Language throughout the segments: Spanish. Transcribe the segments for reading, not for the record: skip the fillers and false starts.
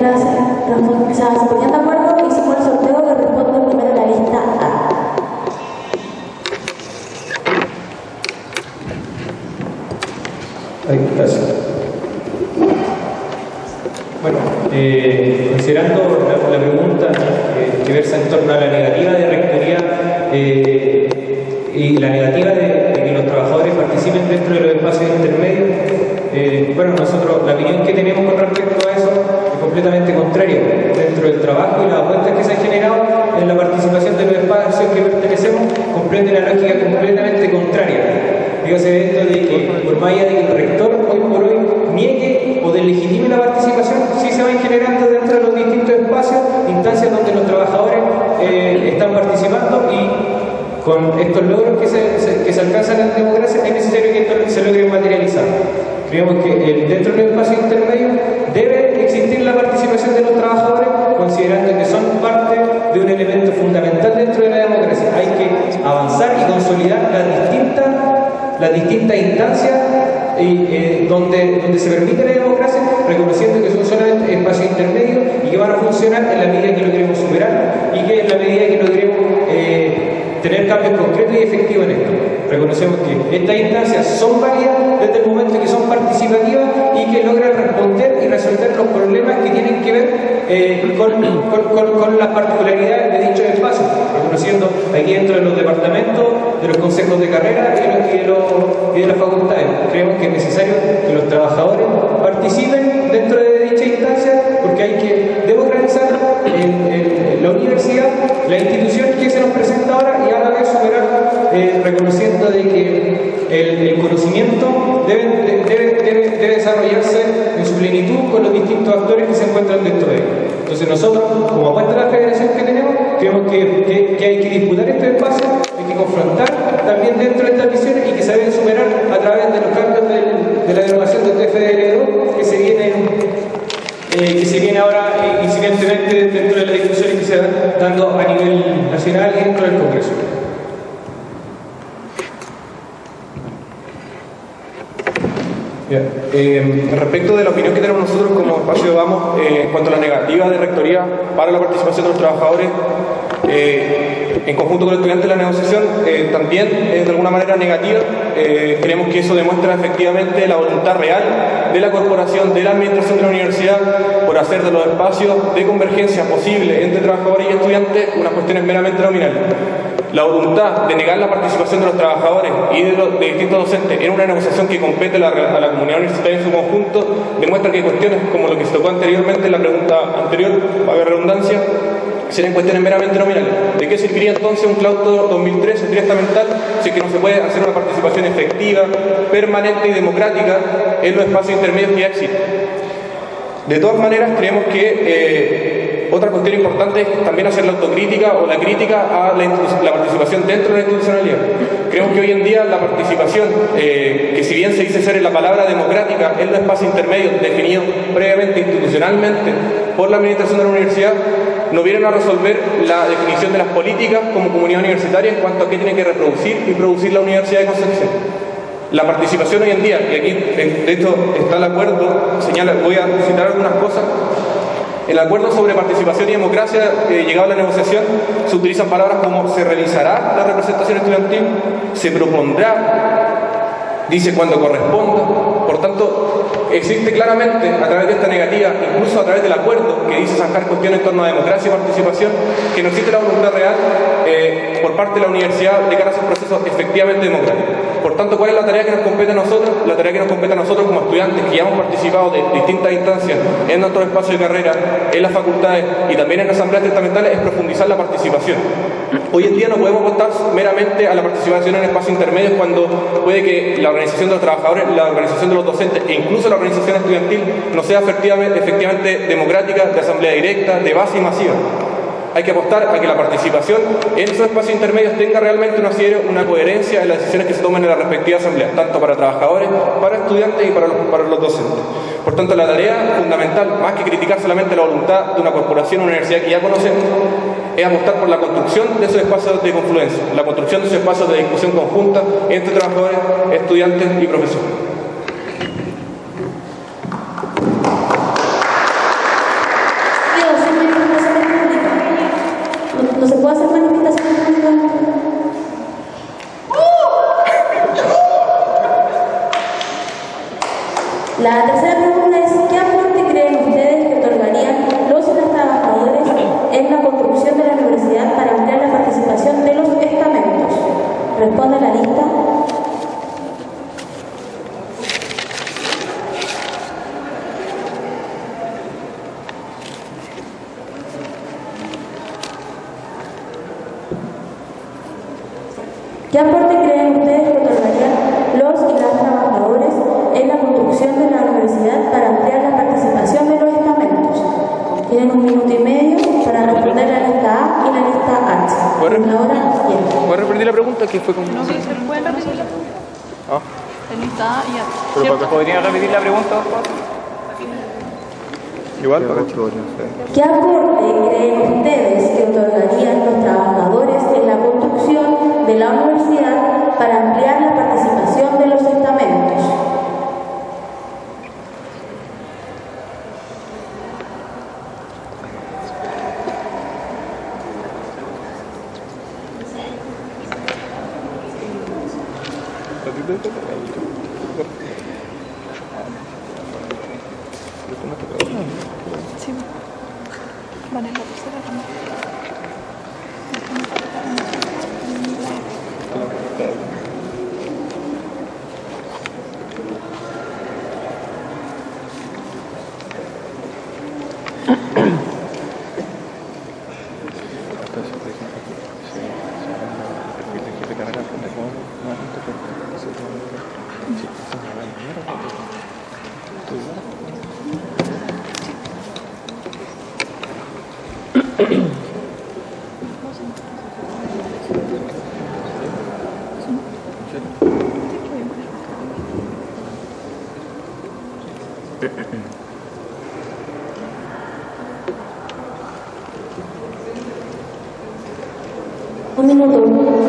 ¿Se ponían de acuerdo? Hicimos el sorteo que responde primero a la lista A. Gracias. Bueno, considerando la pregunta que versa en torno a la negativa de rectoría y la negativa de que los trabajadores participen dentro de los espacios intermedios, bueno, nosotros la opinión que tenemos con respecto a eso es completamente contraria. Dentro del trabajo y las apuestas que se han generado en la participación de los espacios que pertenecemos, comprende la lógica completamente contraria. Dígase esto de que por más allá de que el rector hoy por hoy niegue o deslegitime la participación, sí se van generando dentro de los distintos espacios instancias donde los trabajadores están participando, y con estos logros que se alcanzan en la democracia es necesario que esto se logre materializar. Creemos que dentro de los espacios intermedios debe existir la participación de los trabajadores, considerando que son parte de un elemento fundamental dentro de la democracia. Hay que avanzar y consolidar las distintas instancias donde se permite la democracia, reconociendo que son solamente espacios intermedios y que van a funcionar en la medida que lo queremos superar y que en la medida que lo queremos tener cambios concretos y efectivos en esto. Reconocemos que estas instancias son válidas desde el momento que son participativas y que logran responder y resolver los problemas que tienen que ver con las particularidades de dichos espacios, reconociendo aquí dentro de los departamentos, de los consejos de carrera y de las facultades. Creemos que es necesario que los trabajadores participen dentro de dicha instancia, porque hay que democratizar la universidad, la institución que se nos presenta ahora, y a la vez superar, reconociendo de que el conocimiento debe desarrollarse en su plenitud con los distintos actores que se encuentran dentro de él. Entonces nosotros, como apuesta a la federación que tenemos, creemos que hay que disputar este espacio, hay que confrontar también dentro de estas visiones y que se deben superar a través de los cambios de la derogación del TFDL2 que se viene ahora incidentemente dentro de las discusiones que se van dando a nivel nacional y dentro del Congreso. Respecto de la opinión que tenemos nosotros como espacio de Vamos en cuanto a la negativa de rectoría para la participación de los trabajadores en conjunto con el estudiante en la negociación, también de alguna manera negativa. Creemos que eso demuestra efectivamente la voluntad real de la corporación, de la administración de la universidad, por hacer de los espacios de convergencia posible entre trabajadores y estudiantes unas cuestiones meramente nominales. La voluntad de negar la participación de los trabajadores y de distintos docentes en una negociación que compete a la comunidad universitaria en su conjunto demuestra que cuestiones como lo que se tocó anteriormente en la pregunta anterior, valga redundancia, serían cuestiones meramente nominales. ¿De qué serviría entonces un claustro 2013 triestamental si es que no se puede hacer una participación efectiva, permanente y democrática en los espacios intermedios que ya existen? De todas maneras, creemos que otra cuestión importante es también hacer la autocrítica o la crítica a la participación dentro de la institucionalidad. Creemos que hoy en día la participación, que si bien se dice ser en la palabra democrática, en los espacios intermedios definidos previamente institucionalmente por la administración de la universidad, no vienen a resolver la definición de las políticas como comunidad universitaria en cuanto a qué tiene que reproducir y producir la Universidad de Concepción. La participación hoy en día, y aquí de hecho está el acuerdo, voy a citar algunas cosas. El acuerdo sobre participación y democracia, llegado a la negociación, se utilizan palabras como se realizará la representación estudiantil, se propondrá, dice cuando corresponda. Por tanto, existe claramente a través de esta negativa, incluso a través del acuerdo que dice zanjar cuestiones en torno a democracia y participación, que no existe la voluntad real por parte de la universidad de cara a esos procesos efectivamente democráticos. Por tanto, ¿cuál es la tarea que nos compete a nosotros? La tarea que nos compete a nosotros como estudiantes que ya hemos participado de distintas instancias en nuestros espacios de carrera, en las facultades y también en asambleas testamentales, es profundizar la participación. Hoy en día no podemos optar meramente a la participación en espacios intermedios cuando puede que la organización de los trabajadores, la organización de los docentes e incluso la organización estudiantil no sea efectivamente democrática, de asamblea directa, de base y masiva. Hay que apostar a que la participación en esos espacios intermedios tenga realmente una coherencia en las decisiones que se tomen en las respectivas asambleas, tanto para trabajadores, para estudiantes y para los docentes. Por tanto, la tarea fundamental, más que criticar solamente la voluntad de una corporación o universidad que ya conocemos, es apostar por la construcción de esos espacios de confluencia, la construcción de esos espacios de discusión conjunta entre trabajadores, estudiantes y profesores. La tercera pregunta es, ¿qué aporte creen ustedes que otorgarían los y las trabajadores en la construcción de la universidad para ampliar la participación de los estamentos? Responde la lista. ¿Qué aporte creen ustedes que otorgarían los y las trabajadores en la construcción de la universidad para ampliar la participación de los estamentos? Tienen 1 minuto y medio para responder la lista A y la lista H. ¿Puedes repetir la pregunta? Que fue como... No, sí, se pueden repetir la pregunta. Ah. En lista A y H. Pero ¿Podría repetir la pregunta? igual, ¿Qué aporte creen ustedes que otorgarían los trabajadores en la construcción de la universidad para ampliar la participación de los estamentos? Sí. Vale, la tercera ronda. Un minuto. Cuando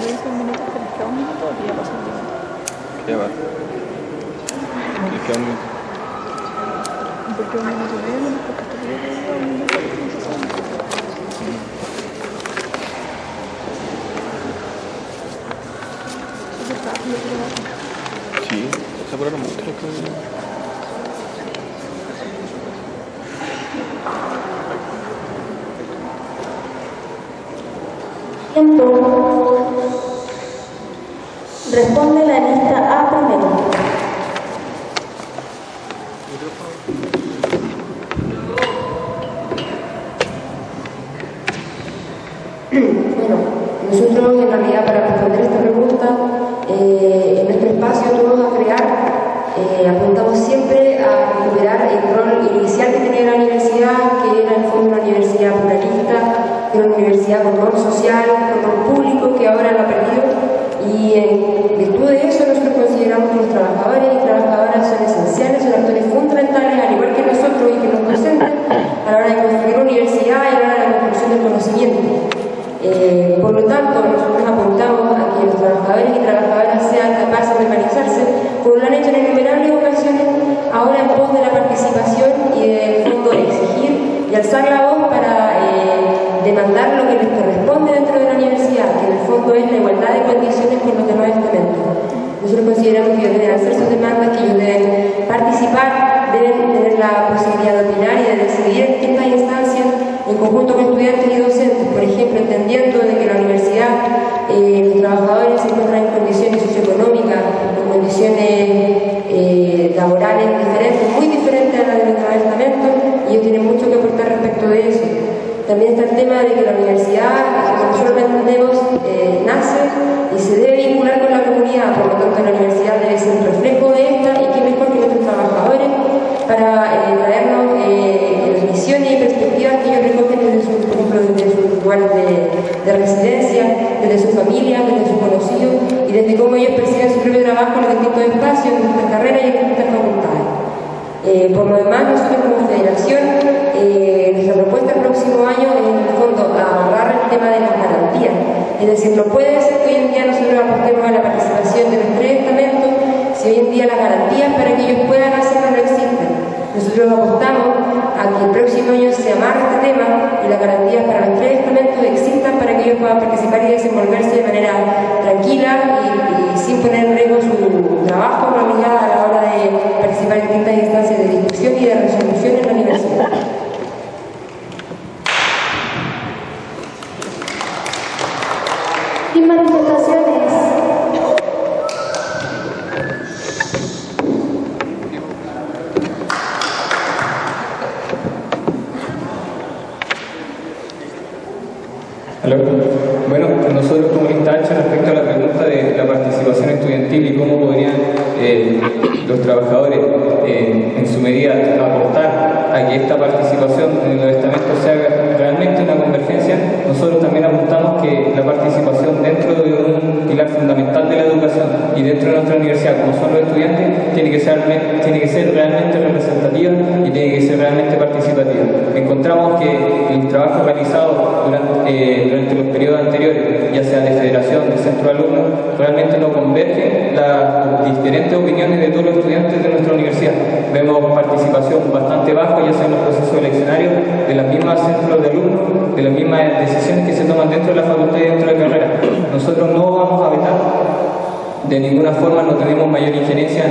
dice 1 minuto, ¿te les queda 1 minuto o ya pasó el tiempo? Ya va. ¿Y qué onda? Porque 1 minuto y medio, no, porque te quería que diga 1 minuto y 15 segundos. Eso está, yo creo que... Sí, se apuraron mucho los que... Tiempo. Responde la lista A primero. Bueno, nosotros en realidad para responder esta pregunta, en nuestro espacio todos a crear, apuntamos siempre a recuperar el rol inicial que tenía la universidad, que era en el fondo una universidad pluralista, que era una universidad con rol social, con rol público, que ahora lo ha perdido. Y en virtud de eso nosotros consideramos que los trabajadores y trabajadoras son esenciales, son actores fundamentales, al igual que nosotros y que los docentes, a la hora de construir una universidad y a la hora de la construcción del conocimiento. Por lo tanto, nosotros apuntamos a que los trabajadores y trabajadoras sean capaces de organizarse, como lo han hecho en innumerables ocasiones, ahora en pos de la participación y del fondo exigir y alzar la voz para demandar lo que les corresponde dentro de la universidad, que en el fondo es la igualdad de condiciones con los demás estamentos. Nosotros consideramos que ellos deben hacer sus demandas, que ellos deben participar, deben tener la posibilidad de opinar y de decidir en distintas instancias en conjunto con estudiantes y docentes, por ejemplo, entendiendo de que la universidad, los trabajadores se encuentran en condiciones socioeconómicas, en condiciones laborales diferentes, muy diferentes a las de los demás estamentos, y ellos tienen mucho que aportar respecto de eso. También está el tema de que la universidad, como nosotros lo entendemos, nace y se debe vincular con la comunidad, por lo tanto la universidad debe ser un reflejo de esta, y qué mejor que nuestros trabajadores para traernos visiones y perspectivas que ellos recogen desde sus, por ejemplo, desde sus lugares de residencia, desde sus familias, desde sus conocidos, y desde cómo ellos perciben su propio trabajo en los distintos espacios, en distintas carreras y en distintas facultades. Por lo demás, nosotros como federación, nuestra propuesta el próximo año es en el fondo agarrar el tema de las garantías. Es decir, no puede ser que hoy en día nosotros apostemos a la participación de los 3 estamentos si hoy en día las garantías para que ellos puedan hacerlo no existen. Nosotros apostamos a que el próximo año se amarre este tema y las garantías para los 3 estamentos existan para que ellos puedan participar y desenvolverse de manera tranquila y sin poner en riesgo su trabajo en realidad a la hora de Hello. Bueno, nosotros como Listacha, respecto a la pregunta de la participación estudiantil y cómo podrían los trabajadores en su medida aportar a que esta participación en los estamentos se haga realmente una convergencia, nosotros también apuntamos que la participación dentro de un pilar fundamental de la educación y dentro de nuestra universidad, como son los estudiantes, tiene que ser realmente representativa y tiene que ser realmente participativa. Encontramos que el trabajo realizado durante los periodos anteriores, ya sea de federación, de centro de alumnos, realmente no convergen las diferentes opiniones de todos los estudiantes de nuestra universidad. Vemos participación bastante baja, ya sea en los procesos eleccionarios, de las mismas centros de alumnos, de las mismas decisiones que se toman dentro de la facultad y dentro de la carrera. Nosotros no vamos a vetar, de ninguna forma no tenemos mayor injerencia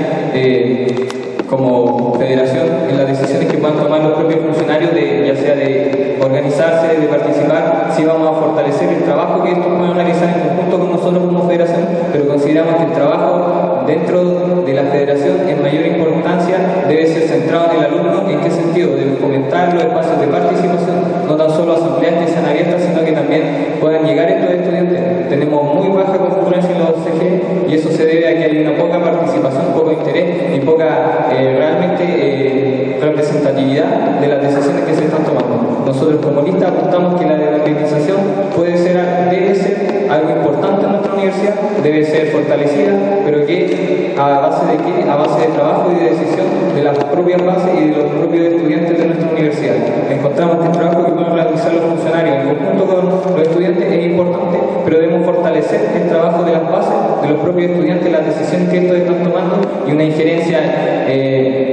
como federación en las decisiones que puedan tomar los propios funcionarios, ya sea de organizarse, de participar. Sí vamos a fortalecer el trabajo que estos pueden realizar en conjunto con nosotros como federación, pero consideramos que el trabajo dentro de la federación en mayor importancia debe ser centrado en el alumno. ¿En qué sentido? De fomentar los espacios de participación, no tan solo asambleas que sean abiertas, sino que también puedan llegar estos estudiantes. Tenemos muy baja concurrencia en los CG y eso se debe a que hay una poca participación, poco interés y poca realmente representatividad de las decisiones que se están tomando. Nosotros como lista apuntamos que la democratización debe ser algo importante en nuestra universidad, debe ser fortalecida, pero que a base de qué? A base de trabajo y de decisión de las propias bases y de los propios estudiantes de nuestra universidad. Encontramos que el trabajo que pueden realizar los funcionarios en conjunto con los estudiantes es importante, pero debemos fortalecer el trabajo de las bases, de los propios estudiantes, las decisiones que estos están tomando, y una injerencia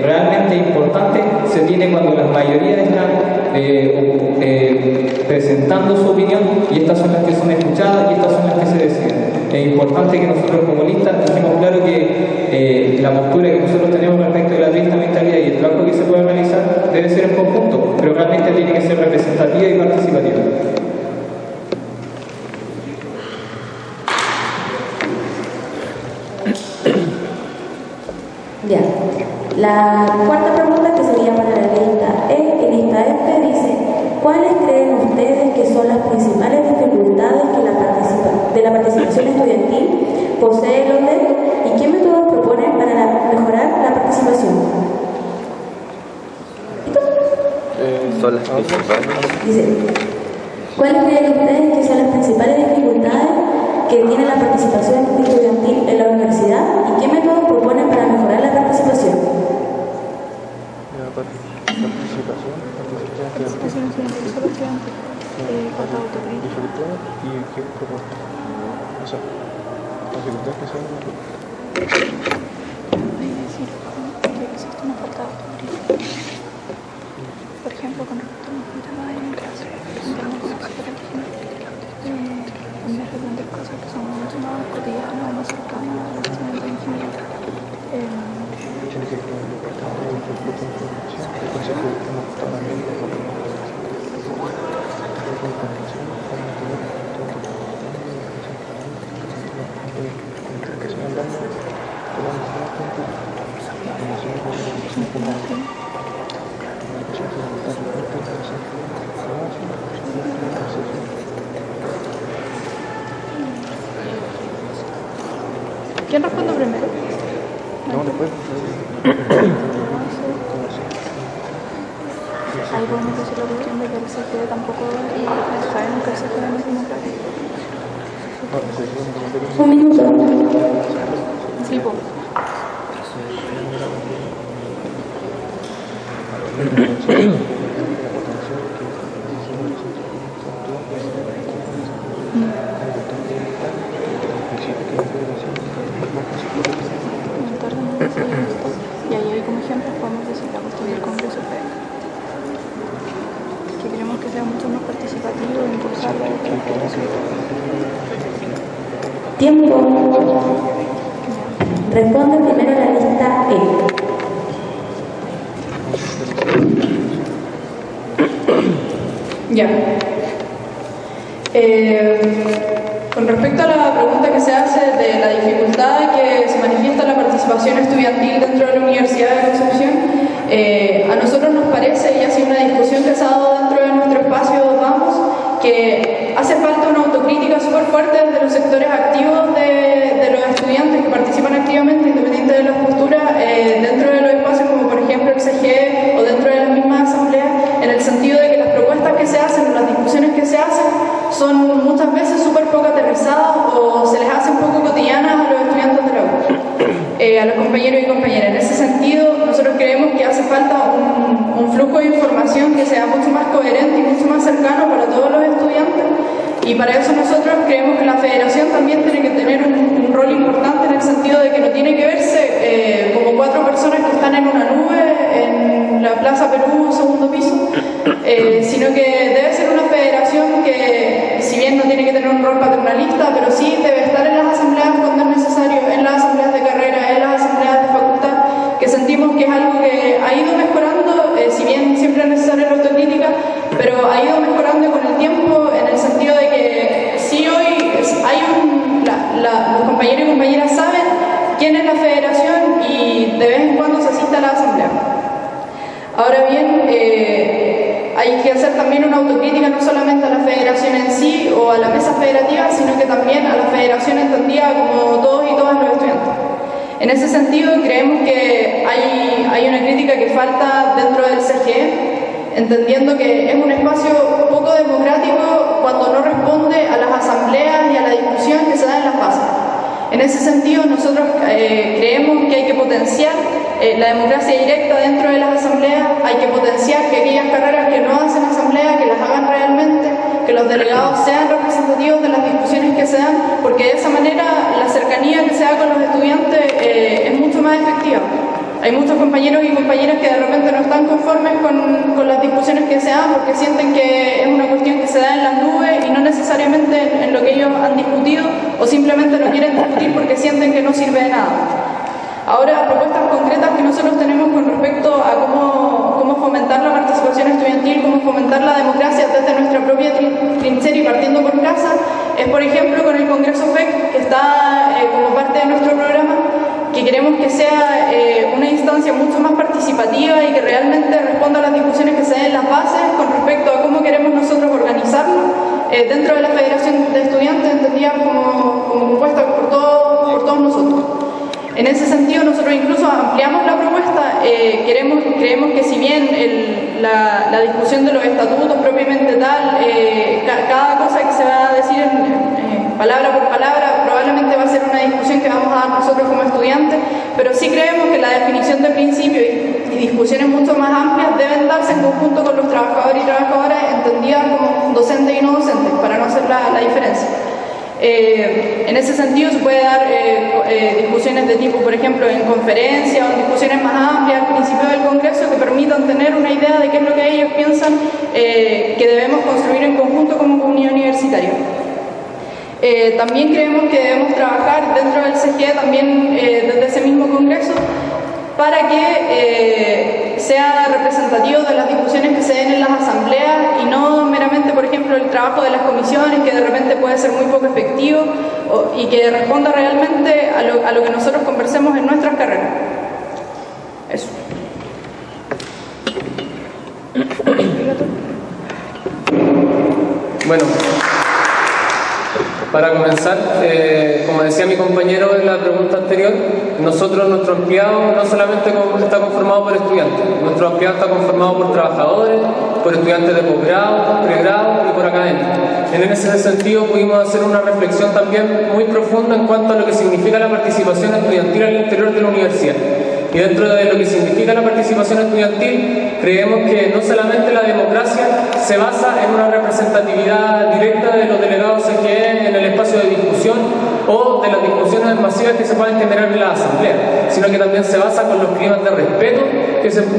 realmente importante se tiene cuando las mayorías están presentando su opinión, y estas son las que son escuchadas y estas son las que se deciden. Es importante que nosotros como listas dejemos claro que la postura que nosotros tenemos respecto de la triste mentalidad y el trabajo que se puede realizar debe ser en conjunto, pero realmente tiene que ser representativa y participativa. Ya. La cuarta pregunta, que sería para la lista E y lista F, dice: ¿cuáles creen ustedes que son las principales dificultades que de la participación estudiantil posee el ONDEL y qué métodos proponen para mejorar la participación? Son las principales. Dice: ¿cuáles creen ustedes que son las principales dificultades que tiene la participación estudiantil en la universidad y qué métodos proponen para mejorar la participación? Participación estudiantil solo estudiantes, falta de autocrítica. ¿Y qué propuesta? O sea, las dificultades que son... Es decir, que existe una falta de autocrítica. Por ejemplo, con respecto a mis trabajo en clase, en vez de aprender cosas que son mucho más cotidianas o más cercanas al conocimiento en general. Tiene que ver con el departamento de información, el consejo de también de ¿Quién responde primero? no, después. Ahí podemos decir la cuestión de que el CGE tampoco y sabemos que el CGE no es democrático. Un minuto. Sí, pues. Y ahí como ejemplos podemos decir la cuestión del Congreso FEC, que queremos que sea mucho más participativo e impulsarlo. Tiempo. Responde primero la lista E. Ya. Con respecto a la pregunta que se hace de la dificultad que se manifiesta en la participación estudiantil dentro de la Universidad de Concepción, a nosotros nos parece, y ha sido una discusión que se ha dado dentro de nuestro espacio, que hace falta una fuerte desde los sectores activos de los estudiantes que participan activamente, independiente de las posturas, dentro de los espacios como por ejemplo el CGE o dentro de las mismas asambleas, en el sentido de que las propuestas que se hacen, las discusiones que se hacen, son muchas veces súper poco aterrizadas o se les hace un poco cotidianas a los estudiantes de la U, a los compañeros y compañeras. En ese sentido, nosotros creemos que hace falta un flujo de información que sea mucho más coherente y mucho más cercano para todos los estudiantes, y para eso nosotros creemos que la federación también tiene que tener un rol importante en el sentido de que no tiene que verse como 4 personas que están en una nube en la Plaza Perú, segundo piso, sino que debe ser una federación que, si bien no tiene que tener un rol paternalista, pero sí debe estar en las asambleas cuando es necesario, en las asambleas de carrera, en las asambleas de facultad, que sentimos que es algo que ha ido mejorando, si bien siempre es necesaria la autocrítica, pero ha ido mejorando con el tiempo, en el sentido de que sí hoy hay los compañeros y compañeras saben quién es la federación y de vez en cuando se asiste a la asamblea. Ahora bien, hay que hacer también una autocrítica no solamente a la federación en sí o a la mesa federativa, sino que también a la federación entendida como todos y todas los estudiantes. En ese sentido, creemos que hay una crítica que falta dentro del CGE, entendiendo que es un espacio poco democrático cuando no responde a las asambleas y a la discusión que se da en las bases. En ese sentido, nosotros creemos que hay que potenciar la democracia directa dentro de las asambleas, hay que potenciar que aquellas carreras que no hacen asamblea, que las hagan realmente, que los delegados sean representativos de las discusiones que se dan, porque de esa manera la cercanía que se da con los estudiantes es mucho más efectiva. Hay muchos compañeros y compañeras que de repente no están conformes con las discusiones que se dan porque sienten que es una cuestión que se da en las nubes y no necesariamente en lo que ellos han discutido, o simplemente no quieren discutir porque sienten que no sirve de nada. Ahora, propuestas concretas que nosotros tenemos con respecto a cómo fomentar la participación estudiantil, cómo fomentar la democracia desde nuestra propia trinchera y partiendo por casa, es por ejemplo con el Congreso FEC, que está como parte de nuestro programa, que queremos que sea una instancia mucho más participativa y que realmente responda a las discusiones que se den en las bases con respecto a cómo queremos nosotros organizarnos dentro de la Federación de Estudiantes, entendida como compuesta por todos nosotros. En ese sentido, nosotros incluso ampliamos la propuesta, creemos que si bien la discusión de los estatutos propiamente tal, cada cosa que se va a decir palabra por palabra, probablemente va a ser una discusión que vamos a dar nosotros como estudiantes, pero sí creemos que la definición de principios y discusiones mucho más amplias deben darse en conjunto con los trabajadores y trabajadoras, entendidas como docentes y no docentes, para no hacer la diferencia. En ese sentido se puede dar discusiones de tipo, por ejemplo, en conferencias o discusiones más amplias al principio del Congreso que permitan tener una idea de qué es lo que ellos piensan que debemos construir en conjunto como comunidad universitaria. También creemos que debemos trabajar dentro del CGE también desde ese mismo Congreso para que sea representativo de las discusiones que se den en las asambleas y no meramente, por ejemplo, el trabajo de las comisiones, que de repente puede ser muy poco efectivo, y que responda realmente a lo que nosotros conversemos en nuestras carreras. Eso. Bueno, para comenzar, como decía mi compañero en la pregunta anterior, nuestro empleado no solamente está conformado por estudiantes, nuestro empleado está conformado por trabajadores, por estudiantes de posgrado, pregrado y por académicos. En ese sentido pudimos hacer una reflexión también muy profunda en cuanto a lo que significa la participación estudiantil al interior de la universidad. Y dentro de lo que significa la participación estudiantil, creemos que no solamente la democracia se basa en una representatividad directa de los delegados CGE en el espacio de discusión o de las discusiones masivas que se pueden generar en la asamblea, sino que también se basa con los climas de respeto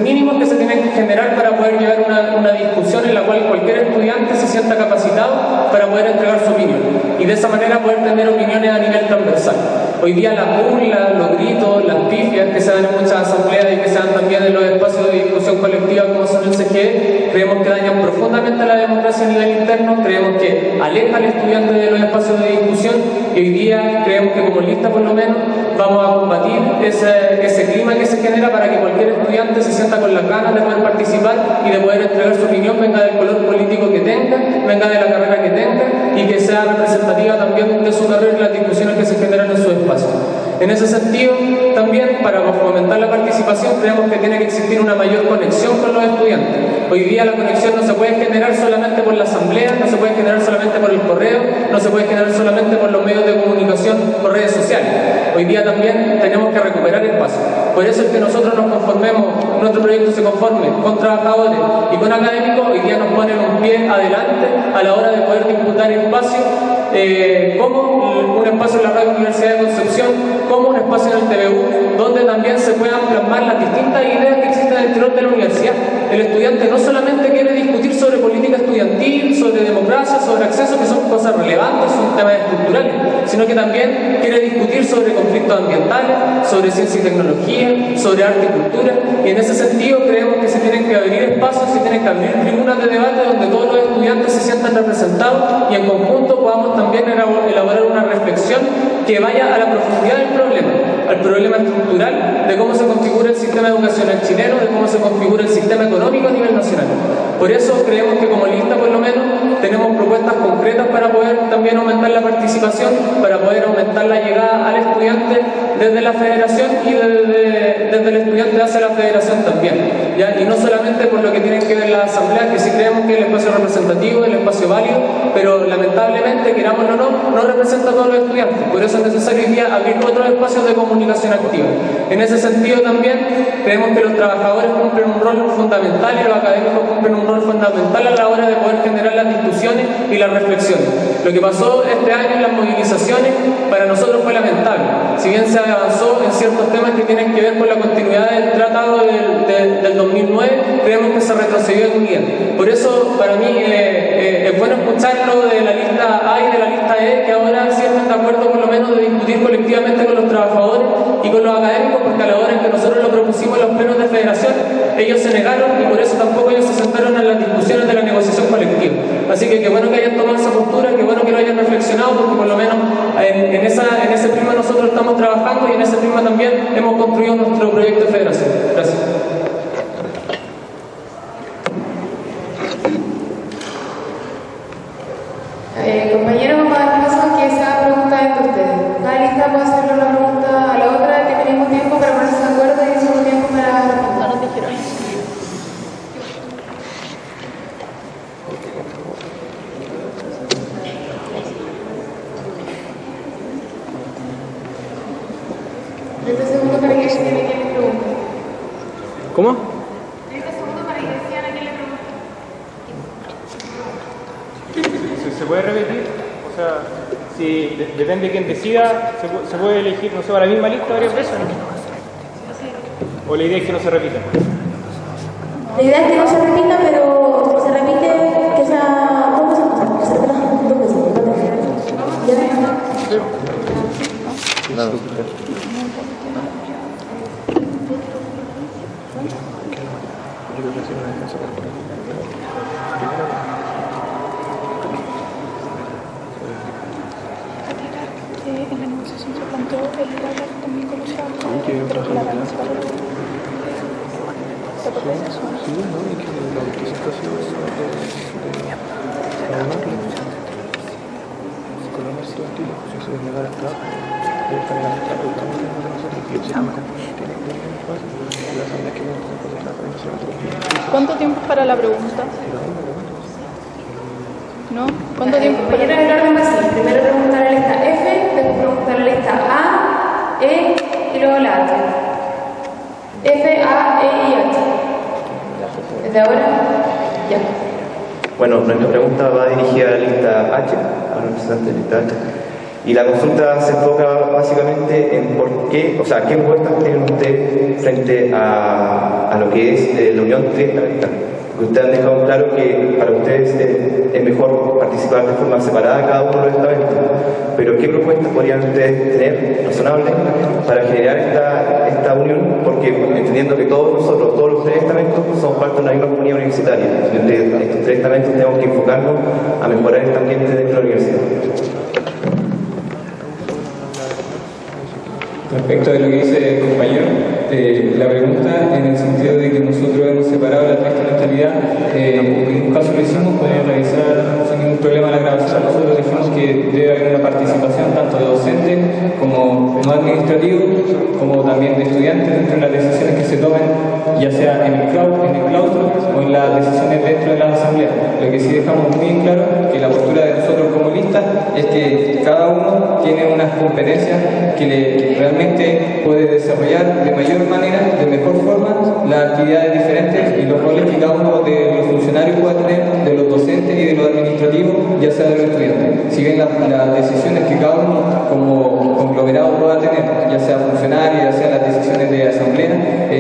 mínimos que se tienen que generar para poder llevar una discusión en la cual cualquier estudiante se sienta capacitado para poder entregar su opinión y de esa manera poder tener opiniones a nivel transversal. Hoy día las burlas, los gritos, las pifias que se dan en muchas asambleas y que se dan también en los espacios de discusión colectiva como son el CGE, creemos que dañan profundamente la democracia a nivel interno, creemos que alejan aleja al estudiante de los espacios de discusión, y hoy día creemos que como lista por lo menos vamos a combatir ese clima que se genera para que cualquier estudiante se sienta con las ganas de poder participar y de poder entregar su opinión, venga del color político que tenga, venga de la carrera que tenga, y que sea representativa también de su carrera y las discusiones que se generan en su espacio. En ese sentido, también para fomentar la participación, creemos que tiene que existir una mayor conexión con los estudiantes. Hoy día la conexión no se puede generar solamente por la asamblea, no se puede generar solamente por el correo, no se puede generar solamente por los medios de comunicación, por redes sociales. Hoy día también tenemos que recuperar espacio. Por eso es que nosotros nos conformemos, nuestro proyecto se conforme con trabajadores y con académicos. Hoy día nos ponen un pie adelante a la hora de poder disputar espacio, como un espacio en la Radio Universidad de Concepción, como un espacio en el TVU, donde también se puedan plasmar las distintas ideas que existen al interior de la universidad. El estudiante no solamente quiere discutir sobre política estudiantil, sobre democracia, sobre acceso, que son cosas relevantes, son temas estructurales, sino que también quiere discutir sobre conflictos ambientales, sobre ciencia y tecnología, sobre arte y cultura, y en ese sentido creemos que se tienen que abrir espacios, se tienen que abrir tribunas de debate donde todos los estudiantes se sientan representados y en conjunto podamos también elaborar una reflexión que vaya a la profundidad del problema, al problema estructural de cómo se configura el sistema educacional chileno, de cómo se configura el sistema económico a nivel nacional. Por eso creemos que como lista, por lo menos, tenemos propuestas concretas para poder también aumentar la participación, para poder aumentar la llegada al estudiante desde la federación y desde el estudiante hacia la federación también, ¿ya? Y no solamente por lo que tienen que ver las asambleas, que sí creemos que es el espacio representativo, el espacio válido, pero lamentablemente, querámoslo o no representa a todos los estudiantes. Por eso es necesario hoy día abrir otros espacios de comunicación activa. En ese sentido también creemos que los trabajadores cumplen un rol fundamental y los académicos cumplen un rol fundamental a la hora de poder generar las discusiones y las reflexiones. Lo que pasó este año en las movilizaciones para nosotros fue lamentable. Si bien se avanzó en ciertos temas que tienen que ver con la continuidad del tratado del 2009, creemos que se retrocedió en unidad. Por eso para mí es bueno escuchar lo de la lista A y de la lista E, que ahora sí están de acuerdo por lo menos de discutir colectivamente con los trabajadores y con los académicos, porque a la hora en que nosotros lo propusimos en los plenos de federación, ellos se negaron y por eso tampoco ellos se sentaron en las discusiones de la negociación colectiva. Así que qué bueno que hayan tomado esa postura, qué bueno que lo hayan reflexionado, porque por lo menos en ese prisma nosotros estamos trabajando y en ese prisma también hemos construido nuestro proyecto de federación. Gracias. Compañeros, vamos a dar paso a que se haga pregunta entre ustedes. Cada lista puede hacerle una pregunta a la otra, que tenemos tiempo para ponerse de acuerdo y tenemos tiempo para responder. No nos dijeron. Este segundo para que decían a quién le pregunta. ¿Cómo? Este segundo para que decían a quién le pregunta. ¿Se puede repetir? O sea, si depende de quién decida, se puede elegir, no sé, a la misma lista varias veces, ¿no? ¿O la idea es que no se repita? La idea es que no se repita, pero si se repite, que sea dos veces más, que se repita dos veces. ¿Ya? En la negociación se planteó el ir a hablar también con los trabajadores, pero que la ganancia para el... ¿Te acuerdas de eso? Sí, ¿no? Y que la representación de Colombia estudiantil, si se negar el trabajo, debe estar garantizado totalmente con nosotros, y el sistema tiene que tener un espacio, y la asamblea que viene con el trabajo de nosotros. ¿Cuánto tiempo es para la pregunta? ¿No? ¿Cuánto tiempo? Compañera, el orden va así. Primero preguntar la lista F, después preguntar la lista A, E y luego la H. F, A, E y H. ¿Desde ahora? Ya. Bueno, nuestra pregunta va dirigida a la lista H, a la representante de la lista H. Y la consulta se enfoca básicamente en por qué, o sea, qué propuestas tienen ustedes frente a lo que es la unión triestatal. Porque ustedes han dejado claro que para ustedes es mejor participar de forma separada cada uno de los estamentos. Pero ¿qué propuestas podrían ustedes tener razonables para generar esta unión? Porque que, entendiendo que todos nosotros, todos los tres estamentos, somos parte de una misma comunidad universitaria. Entre estos tres estamentos tenemos que enfocarnos a mejorar este ambiente dentro de la universidad. Respecto de lo que dice el compañero, la pregunta en el sentido de que nosotros hemos separado la transmentalidad, en un caso lo hicimos, podemos revisar sin ningún problema la grabación. Nosotros dijimos que debe haber una participación tanto de docentes como no administrativos, como también de estudiantes dentro de las decisiones que se tomen, ya sea en el claustro o en las decisiones dentro de la asamblea. Lo que sí dejamos muy en claro que la postura de nosotros como listas es que cada uno tiene unas competencias que realmente puede desarrollar de mayor manera, de mejor forma, las actividades diferentes y los roles que cada uno de los funcionarios pueda tener, de los docentes y de los administrativos, ya sea de los estudiantes. Si bien las decisiones que cada uno como conglomerado pueda tener, ya sea funcionario, ya sea las decisiones de asamblea,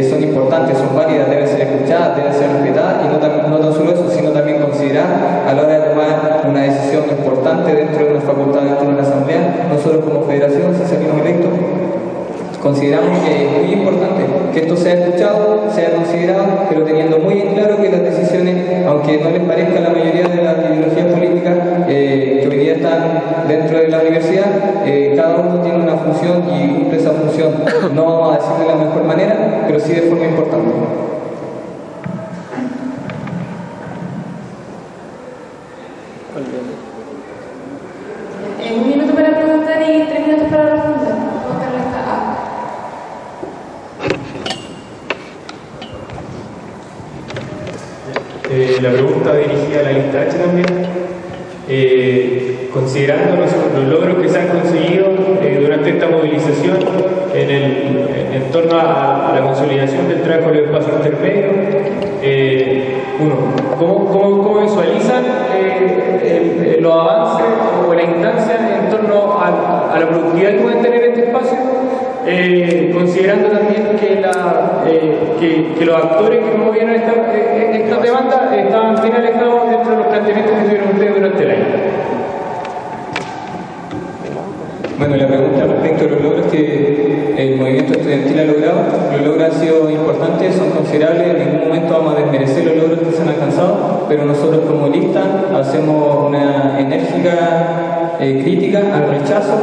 son importantes, son válidas, deben ser escuchadas, deben ser respetadas y no tan solo eso, sino también considerar a la hora de tomar una decisión importante dentro de una facultad, dentro de una asamblea. Nosotros como federación, si salimos electos, consideramos que es muy importante que esto sea escuchado, sea considerado, pero teniendo muy en claro que las decisiones, aunque no les parezca a la mayoría de las ideologías políticas que hoy día están dentro de la universidad, cada uno tiene una función y cumple esa función, no vamos a decir de la mejor manera, pero sí de forma importante. Un minuto para preguntar y 3 minutos para responder. La pregunta dirigida a la lista H también. Considerando los logros que se han conseguido durante esta movilización en torno a la consolidación del trabajo en el espacio intermedio, ¿cómo visualizan los avances o la instancia en torno a la productividad que pueden tener este espacio? Considerando también que los actores que movieron esta demanda estaban bien alejados dentro de los planteamientos que tuvieron ustedes durante el año. Bueno, la pregunta respecto a los logros que el movimiento estudiantil ha logrado, los logros han sido importantes, son considerables, en ningún momento vamos a desmerecer los logros que se han alcanzado, pero nosotros como lista hacemos una enérgica crítica al rechazo,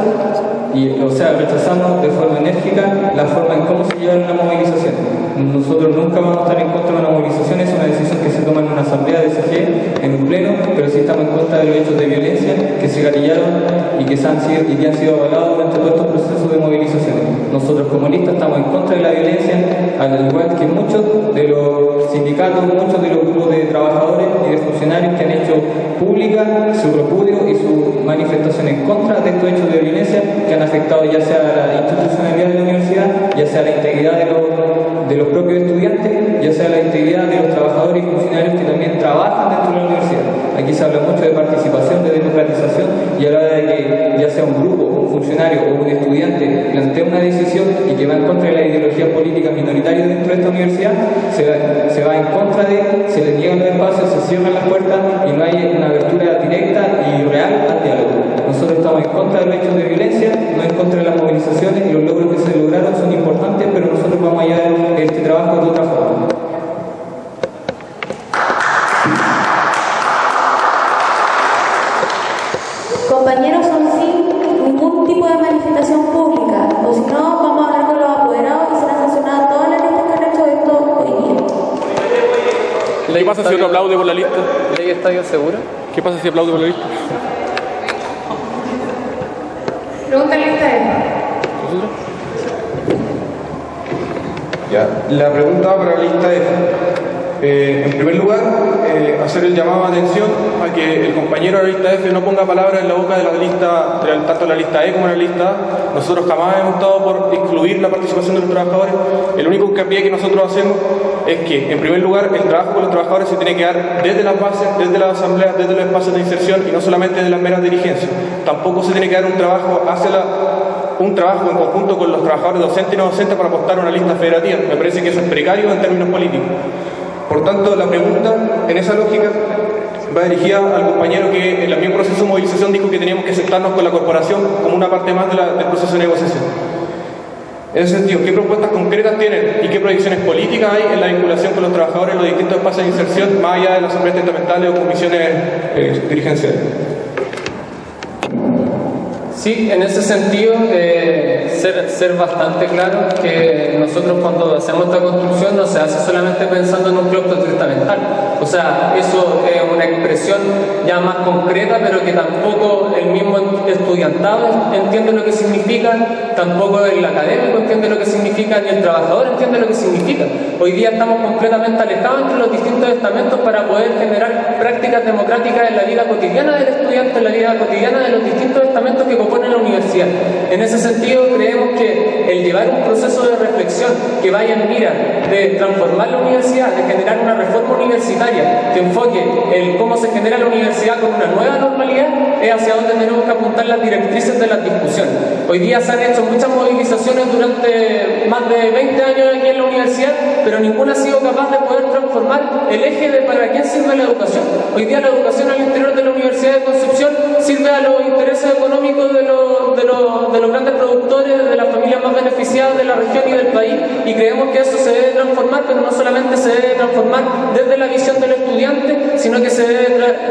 rechazamos de forma enérgica la forma en cómo se lleva una movilización. Nosotros nunca vamos a estar en contra de una movilización, es una decisión que se toma en una asamblea de SG, en un pleno, pero sí estamos en contra de los hechos de violencia que se gatillaron y que han sido avalados durante todos estos procesos de movilizaciones. Nosotros como lista estamos en contra de la violencia, al igual que muchos de los sindicatos, muchos de los grupos de trabajadores y de funcionarios que han hecho pública su repudio y su manifestación en contra de estos hechos de violencia que han afectado ya sea la institucionalidad de la universidad, ya sea la integridad de los propios estudiantes, ya sea la integridad de los trabajadores y funcionarios que también trabajan dentro de la universidad. Aquí se habla mucho de participación, de democratización, y a la hora de que ya sea un grupo, un funcionario o un estudiante plantea una decisión y que va en contra de las ideologías políticas minoritarias dentro de esta universidad, se va en contra se le niegan los espacios, se cierran las puertas y no hay una abertura directa y real al diálogo. Nosotros estamos en contra de los hechos de violencia, no en contra de las movilizaciones, y los logros que se lograron son importantes, pero nosotros vamos a llevar este trabajo de otra forma. Compañeros, son sin ningún tipo de manifestación pública, o si no, vamos a hablar con los apoderados y serán sancionadas todas las listas que han hecho esto hoy día. ¿Qué pasa si uno aplaude por la lista? ¿Ley Estadio Segura? ¿Qué pasa si aplaude por la lista? Pregunta en lista F. Ya, la pregunta para la lista F. En primer lugar, hacer el llamado de atención a que el compañero de la lista F no ponga palabras en la boca de la lista, tanto de la lista E como de la lista A. Nosotros jamás hemos estado por excluir la participación de los trabajadores. El único hincapié que nosotros hacemos es que, en primer lugar, el trabajo con los trabajadores se tiene que dar desde las bases, desde las asambleas, desde los espacios de inserción y no solamente de las meras dirigencias. Tampoco se tiene que dar un trabajo un trabajo en conjunto con los trabajadores docentes y no docentes para apostar a una lista federativa. Me parece que eso es precario en términos políticos. Por tanto, la pregunta, en esa lógica, va dirigida al compañero que en el mismo proceso de movilización dijo que teníamos que sentarnos con la corporación como una parte más del proceso de negociación. En ese sentido, ¿qué propuestas concretas tienen y qué proyecciones políticas hay en la vinculación con los trabajadores en los distintos espacios de inserción, más allá de las asambleas testamentales o comisiones dirigenciales? Sí, en ese sentido, ser bastante claro que nosotros cuando hacemos esta construcción no se hace solamente pensando en un claustro testamental. O sea, eso es una expresión ya más concreta, pero que tampoco el mismo estudiantado entiende lo que significa, tampoco el académico entiende lo que significa, ni el trabajador entiende lo que significa. Hoy día estamos completamente alejados entre los distintos estamentos para poder generar prácticas democráticas en la vida cotidiana del estudiante, en la vida cotidiana de los distintos estamentos que componen la universidad. En ese sentido, creemos que el llevar un proceso de reflexión que vaya en mira de transformar la universidad, de generar una reforma universitaria que enfoque el cómo se genera la universidad con una nueva normalidad, es hacia donde tenemos que apuntar las directrices de las discusiones. Hoy día se han hecho muchas movilizaciones durante más de 20 años aquí en la universidad, pero ninguna ha sido capaz de poder transformar el eje de para quién sirve la educación. Hoy día la educación al interior de la Universidad de Concepción sirve a los intereses económicos de los grandes productores, de las familias más beneficiadas de la región y del país, y creemos que eso se debe transformar, pero no solamente se debe transformar desde la visión del estudiante, sino que se debe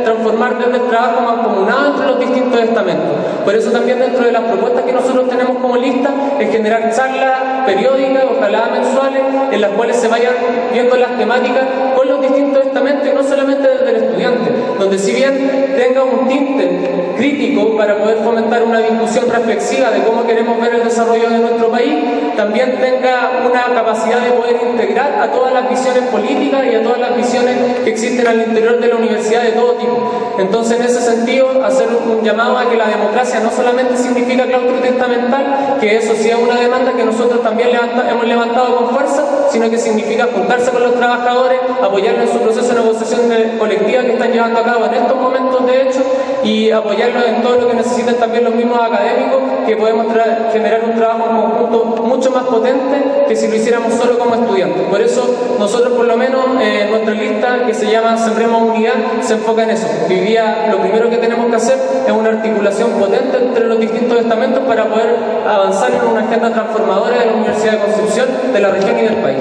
transformar desde el trabajo mancomunado entre los distintos estamentos. Por eso también dentro de las propuestas que nosotros tenemos como lista es generar charlas periódicas, ojalá mensuales, en las cuales se vayan viendo las temáticas con los distintos estamentos y no solamente desde el estudiante, donde si bien tenga un tinte crítico para poder fomentar una discusión reflexiva de cómo queremos ver el desarrollo de nuestro país, también tenga una capacidad de poder integrar a todas las visiones políticas y a todas las visiones que existen al interior de la universidad de todo tipo. Entonces, en ese sentido, hacer un llamado a que la democracia no solamente significa claustro testamental, que eso sí es una demanda que nosotros también hemos levantado con fuerza, sino que significa juntarse con los trabajadores, apoyarlos en su proceso de negociación colectiva que están llevando a cabo en estos momentos, de hecho, y apoyarlos en todo lo que necesiten también los mismos académicos, que podemos generar un trabajo en conjunto mucho más potente que si lo hiciéramos solo como estudiantes. Por eso nosotros, por lo menos, nuestra lista, que se llama Sembremos Unidad, se enfoca en eso. Hoy día lo primero que tenemos que hacer es una articulación potente entre los distintos estamentos para poder avanzar en una agenda transformadora de la Universidad de Concepción, de la región y del país.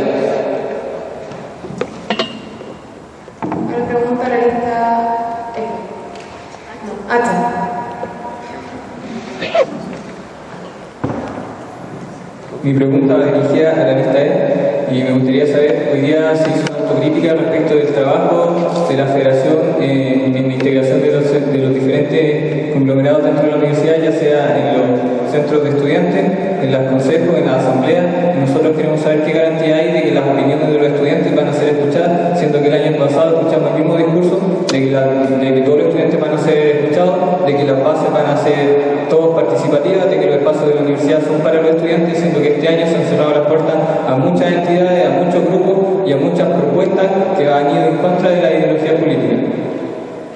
Ahora pregunta a la lista H. Mi pregunta va dirigida a la lista E y me gustaría saber, hoy día se hizo una autocrítica respecto del trabajo de la federación en la integración de los diferentes conglomerados dentro de la universidad, ya sea en los centros de estudiantes, en los consejos, en las asambleas. Nosotros queremos saber qué garantía hay de que las opiniones de los estudiantes van a ser escuchadas, siendo que el año pasado escuchamos el mismo discurso de que todos los estudiantes van a ser escuchados, de que las bases van a ser todos participativas, de que los espacios de la universidad son para los estudiantes, siendo que este año se han cerrado las puertas a muchas entidades, a muchos grupos y a muchas propuestas que han ido en contra de la ideología política.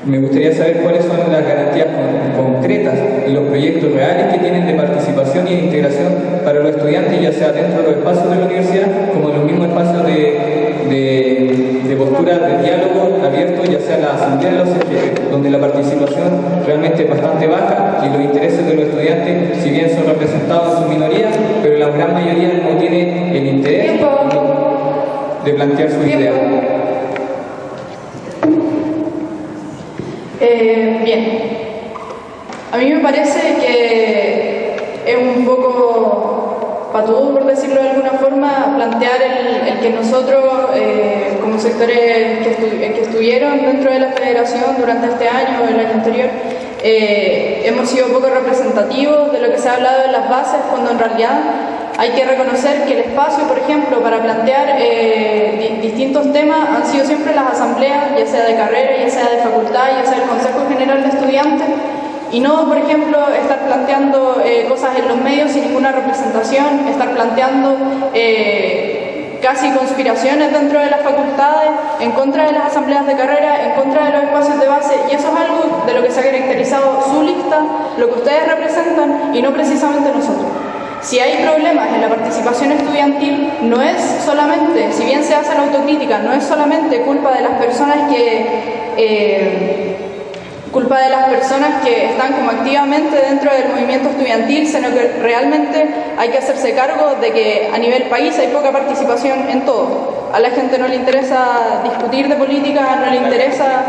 Me gustaría saber cuáles son las garantías concretas y los proyectos reales que tienen de participación y de integración para los estudiantes, ya sea dentro de los espacios de la universidad, como en los mismos espacios de postura de diálogo abierto, ya sea la asamblea de los CGE, donde la participación realmente es bastante baja y los intereses de los estudiantes, si bien son representados en su minoría, pero la gran mayoría no tiene el interés de plantear su idea. Bien, a mí me parece que es un poco patudo, por decirlo de alguna forma, plantear el que nosotros, como sectores que estuvieron dentro de la federación durante este año o el año anterior, hemos sido poco representativos de lo que se ha hablado en las bases, cuando en realidad hay que reconocer que el espacio, por ejemplo, para plantear distintos temas han sido siempre las asambleas, ya sea de carrera, ya sea de facultad, ya sea el Consejo General de Estudiantes, y no, por ejemplo, estar planteando cosas en los medios sin ninguna representación, estar planteando casi conspiraciones dentro de las facultades, en contra de las asambleas de carrera, en contra de los espacios de base, y eso es algo de lo que se ha caracterizado su lista, lo que ustedes representan, y no precisamente nosotros. Si hay problemas en la participación estudiantil, no es solamente, si bien se hace la autocrítica, no es solamente culpa de las personas culpa de las personas que están como activamente dentro del movimiento estudiantil, sino que realmente hay que hacerse cargo de que a nivel país hay poca participación en todo. A la gente no le interesa discutir de política, no le interesa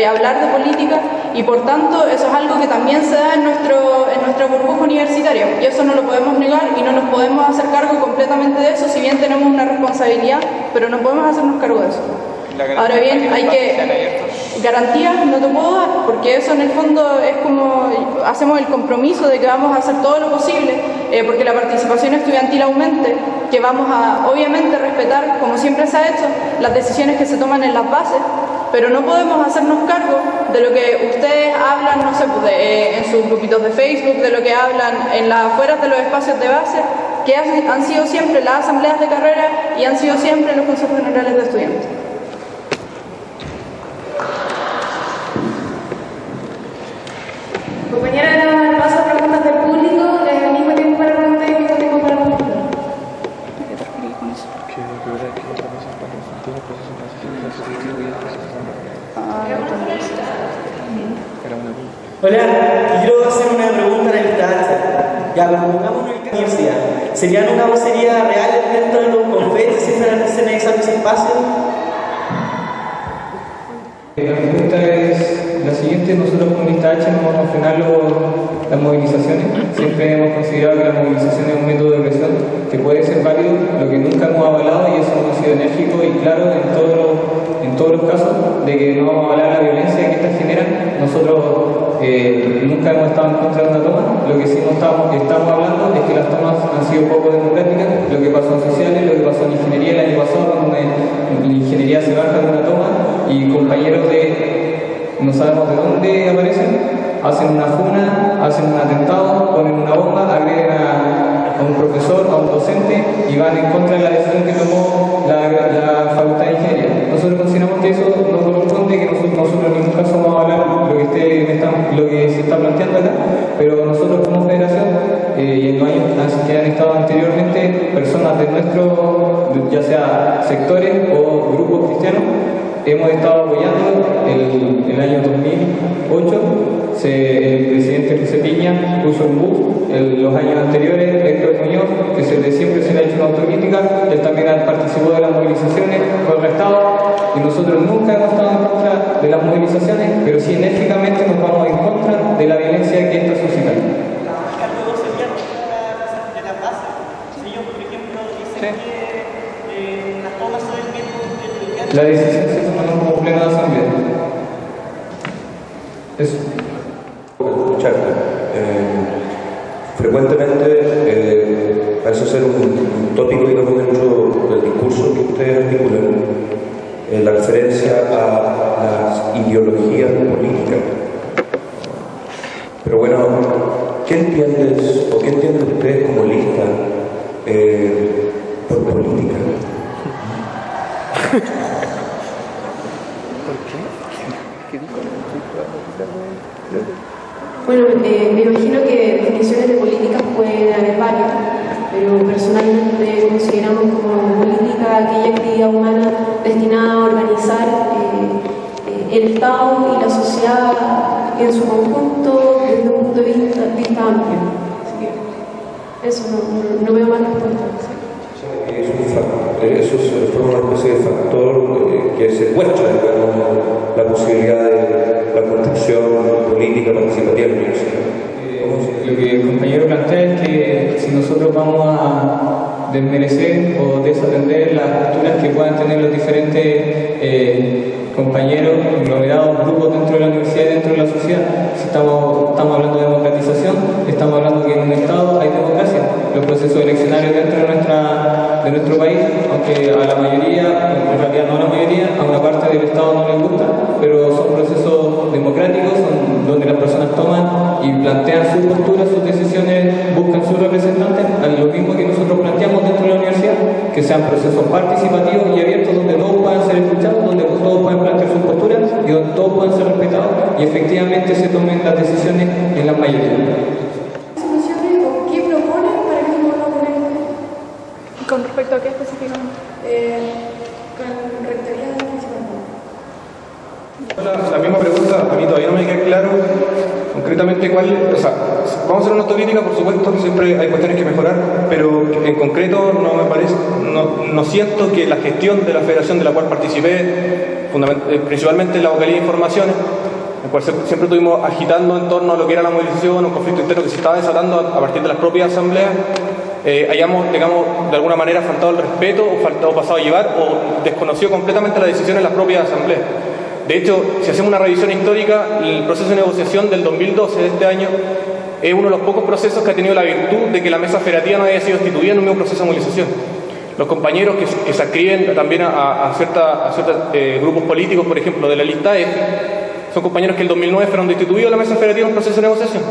hablar de política, y por tanto eso es algo que también se da en nuestra burbuja universitaria, y eso no lo podemos negar y no nos podemos hacer cargo completamente de eso, si bien tenemos una responsabilidad, pero no podemos hacernos cargo de eso. Ahora bien, hay que... Garantías no te puedo dar, porque eso en el fondo es como hacemos el compromiso de que vamos a hacer todo lo posible porque la participación estudiantil aumente, que vamos a obviamente respetar, como siempre se ha hecho, las decisiones que se toman en las bases, pero no podemos hacernos cargo de lo que ustedes hablan, no sé, en sus grupitos de Facebook, de lo que hablan en las afueras de los espacios de base, que han sido siempre las asambleas de carrera y han sido siempre los consejos generales de estudiantes. Compañera, le vamos a dar paso a preguntas del público, al mismo tiempo para preguntar y al mismo tiempo para responder. Hola, quiero hacer una pregunta a la lista H. Ya, pongamos una universidad. ¿Serían una vocería real dentro de los confetes si fueran necesarios ese espacio? La pregunta es la siguiente: nosotros con Lista H no vamos a frenar las movilizaciones. Siempre hemos considerado que la movilización es un método de presión que puede ser válido, lo que nunca hemos avalado, y eso hemos sido enérgicos y claros en todos los casos de que no vamos a avalar la violencia que estas generan. Nosotros nunca hemos estado en contra de una toma. Lo que sí no estamos hablando es que las tomas han sido poco democráticas. Lo que pasó en sociales, lo que pasó en ingeniería el año pasado, cuando en ingeniería se baja de una toma y compañeros de no sabemos de dónde aparecen, hacen una funa, hacen un atentado, ponen una bomba, agreden a un profesor, a un docente, y van en contra de la decisión que tomó la Facultad de Ingeniería. Nosotros consideramos que eso no corresponde, que nosotros en ningún caso vamos a hablar lo que se está planteando acá, pero nosotros como federación y en los años que han estado anteriormente personas de ya sea sectores o grupos cristianos, hemos estado apoyando. El año 2008 el presidente José Piña puso un bus. En los años anteriores, Héctor Muñoz, que siempre se le ha hecho una autocrítica, él también participó de las movilizaciones, fue arrestado, y nosotros nunca hemos estado en contra de las movilizaciones, pero sí enérgicamente nos vamos en contra de la violencia que esto suscita. La decisión se toma como pleno de asamblea. Eso. Escucharte. Frecuentemente parece ser un tópico, digamos, dentro del discurso que ustedes articulan, la referencia a las ideologías políticas. Pero bueno, ¿qué entiendes o qué entienden ustedes como lista por política? Bueno, me imagino que definiciones de políticas pueden haber varias, pero personalmente consideramos como política aquella actividad humana destinada a organizar el Estado y la sociedad en su conjunto desde un punto de vista amplio. Así que eso, no veo más respuestas. Eso forma una especie de factor que secuestra, digamos, la posibilidad de la construcción política participativa en la universidad. Lo que el compañero plantea es que si nosotros vamos a desmerecer o desatender las posturas que puedan tener los diferentes compañeros, conglomerados, grupos dentro de la universidad y dentro de la sociedad, si estamos hablando de democratización, estamos hablando que en un Estado hay democracia. Los procesos eleccionarios dentro de nuestro país, aunque a la mayoría, en realidad no a la mayoría, a una parte del Estado no les gusta, pero son procesos democráticos, son donde las personas toman y plantean sus posturas, sus decisiones, buscan sus representantes, a lo mismo que nosotros planteamos dentro de la universidad, que sean procesos participativos y abiertos, donde todos puedan ser escuchados, donde todos puedan plantear sus posturas y donde todos puedan ser respetados y efectivamente se tomen las decisiones en la mayoría. ¿Con respecto a qué específicamente? La misma pregunta, a mí todavía no me queda claro concretamente cuál, o sea, vamos a hacer una autocrítica, por supuesto, siempre hay cuestiones que mejorar, pero en concreto no me parece, no siento que la gestión de la federación de la cual participé, principalmente en la vocalía de informaciones, en cual siempre estuvimos agitando en torno a lo que era la movilización, un conflicto interno que se estaba desatando a partir de las propias asambleas, hayamos, digamos, de alguna manera faltado el respeto o pasado a llevar o desconocido completamente la decisión en las propias asambleas. De hecho, si hacemos una revisión histórica, el proceso de negociación del 2012 de este año es uno de los pocos procesos que ha tenido la virtud de que la mesa federativa no haya sido instituida en un mismo proceso de movilización. Los compañeros que se adscriben también a ciertos grupos políticos, por ejemplo, de la lista F, son compañeros que el 2009 fueron destituidos de la mesa federativa en un proceso de negociación.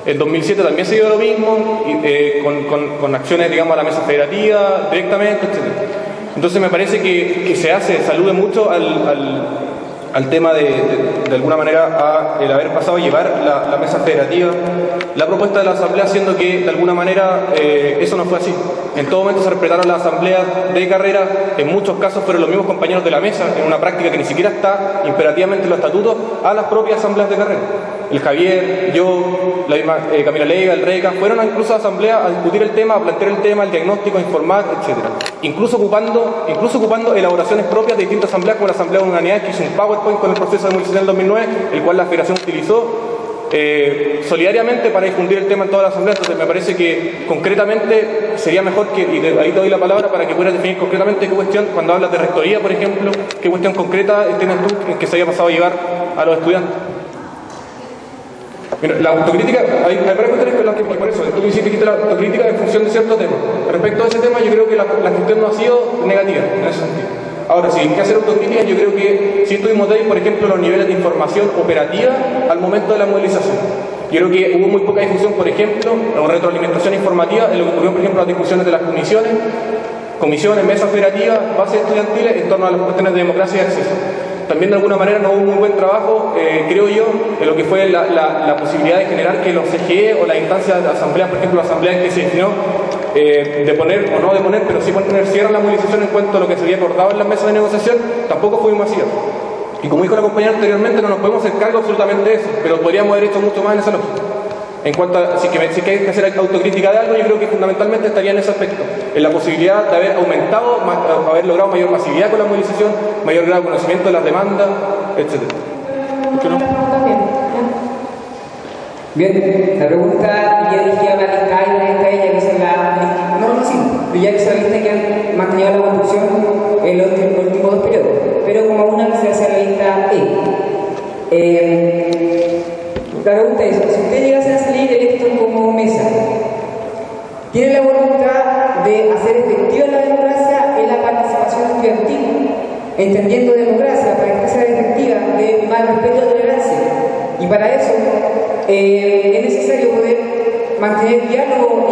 El 2007 también se dio lo mismo, con acciones, digamos, a la mesa federativa directamente, etc. Entonces me parece que se alude mucho al tema de alguna manera el haber pasado a llevar la mesa federativa, la propuesta de la asamblea, siendo que de alguna manera eso no fue así. En todo momento se respetaron las asambleas de carrera, en muchos casos fueron los mismos compañeros de la mesa, en una práctica que ni siquiera está imperativamente en los estatutos, a las propias asambleas de carrera. El Javier, yo, la misma Camila Leiga, el Reca, fueron incluso a asamblea a discutir el tema, a plantear el tema, el diagnóstico, a informar, etc. Incluso ocupando elaboraciones propias de distintas asambleas, como la Asamblea de Unidades, que hizo un PowerPoint con el proceso de movilización del 2009, el cual la Federación utilizó solidariamente para difundir el tema en toda la asamblea. Entonces me parece que concretamente sería mejor que, y ahí te doy la palabra para que puedas definir concretamente qué cuestión, cuando hablas de rectoría, por ejemplo, qué cuestión concreta tienes tú en que se haya pasado a llevar a los estudiantes. Mira, la autocrítica, hay varias cuestiones con las que, por eso, tú hiciste la autocrítica en función de ciertos temas. Respecto a ese tema, yo creo que la gestión no ha sido negativa en ese sentido. Ahora, si hay que hacer autocrítica, yo creo que sí estuvimos ahí, por ejemplo, los niveles de información operativa al momento de la movilización. Yo creo que hubo muy poca difusión, por ejemplo, o retroalimentación informativa en lo que ocurrió, por ejemplo, las discusiones de las comisiones, mesas federativas, bases estudiantiles en torno a las cuestiones de democracia y acceso. También de alguna manera no hubo un muy buen trabajo, creo yo, en lo que fue la posibilidad de generar que los CGE o las instancias de asamblea, por ejemplo, la asamblea en que se definió de poner o no de poner, pero sí poner cierre a la movilización en cuanto a lo que se había acordado en las mesas de negociación, tampoco fue muy masiva. Y como dijo la compañera anteriormente, no nos podemos hacer cargo absolutamente de eso, pero podríamos haber hecho mucho más en esa lógica. En cuanto a si hay que hacer autocrítica de algo, yo creo que fundamentalmente estaría en ese aspecto, en la posibilidad de haber aumentado, haber logrado mayor masividad con la movilización, mayor grado de conocimiento de las demandas, etc. ¿Por qué no? Bien, la pregunta ya dirigida a la lista A y la lista E, ya que es la... No, sí, pero ya que es la lista que han mantenido la construcción en los últimos dos periodos, pero como una que se hace a la lista E. La pregunta es, si usted llegase a salir electo como mesa, ¿tiene la voluntad de hacer efectiva la democracia en la participación estudiantil? Entendiendo democracia, para que sea efectiva, de más respeto y tolerancia. Y para eso es necesario poder mantener diálogo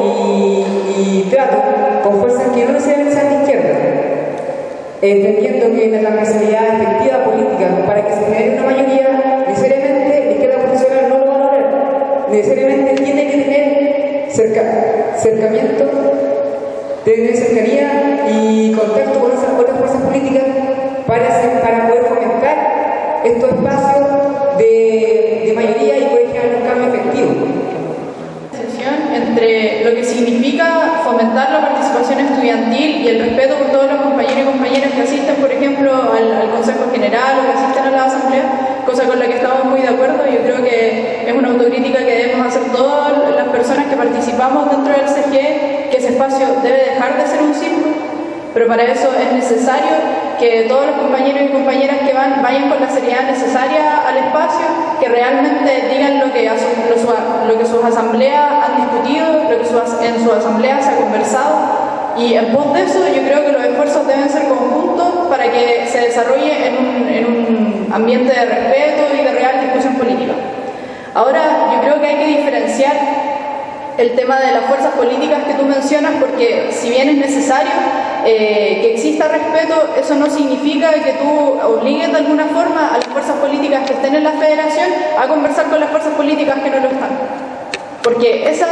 y trato con fuerzas que no necesariamente sean de izquierda. Entendiendo que la transversalidad efectiva política, para que se genere una mayoría, necesariamente la izquierda profesional no lo va a lograr. Necesariamente tiene que tener cercanía y contacto con otras fuerzas políticas para poder fomentar estos espacios de mayoría y poder generar un cambio efectivo. Entre lo que significa fomentar la participación estudiantil y el respeto por todos los compañeros y compañeras que asisten, por ejemplo, al Consejo General o que asisten a la Asamblea, cosa con la que estamos muy de acuerdo. Yo creo que es una autocrítica que debemos hacer todas las personas que participamos dentro del CGE, que ese espacio debe dejar de ser un círculo, pero para eso es necesario que todos los compañeros y compañeras que vayan con la seriedad necesaria al espacio, que realmente digan lo que sus asambleas han discutido, lo que en su asamblea se ha conversado, y en pos de eso yo creo que los esfuerzos deben ser conjuntos para que se desarrolle en un ambiente de respeto y de real discusión política. Ahora, yo creo que hay que diferenciar el tema de las fuerzas políticas que tú mencionas, porque si bien es necesario que exista respeto, eso no significa que tú obligues de alguna forma a las fuerzas políticas que estén en la federación a conversar con las fuerzas políticas que no lo están. Porque esas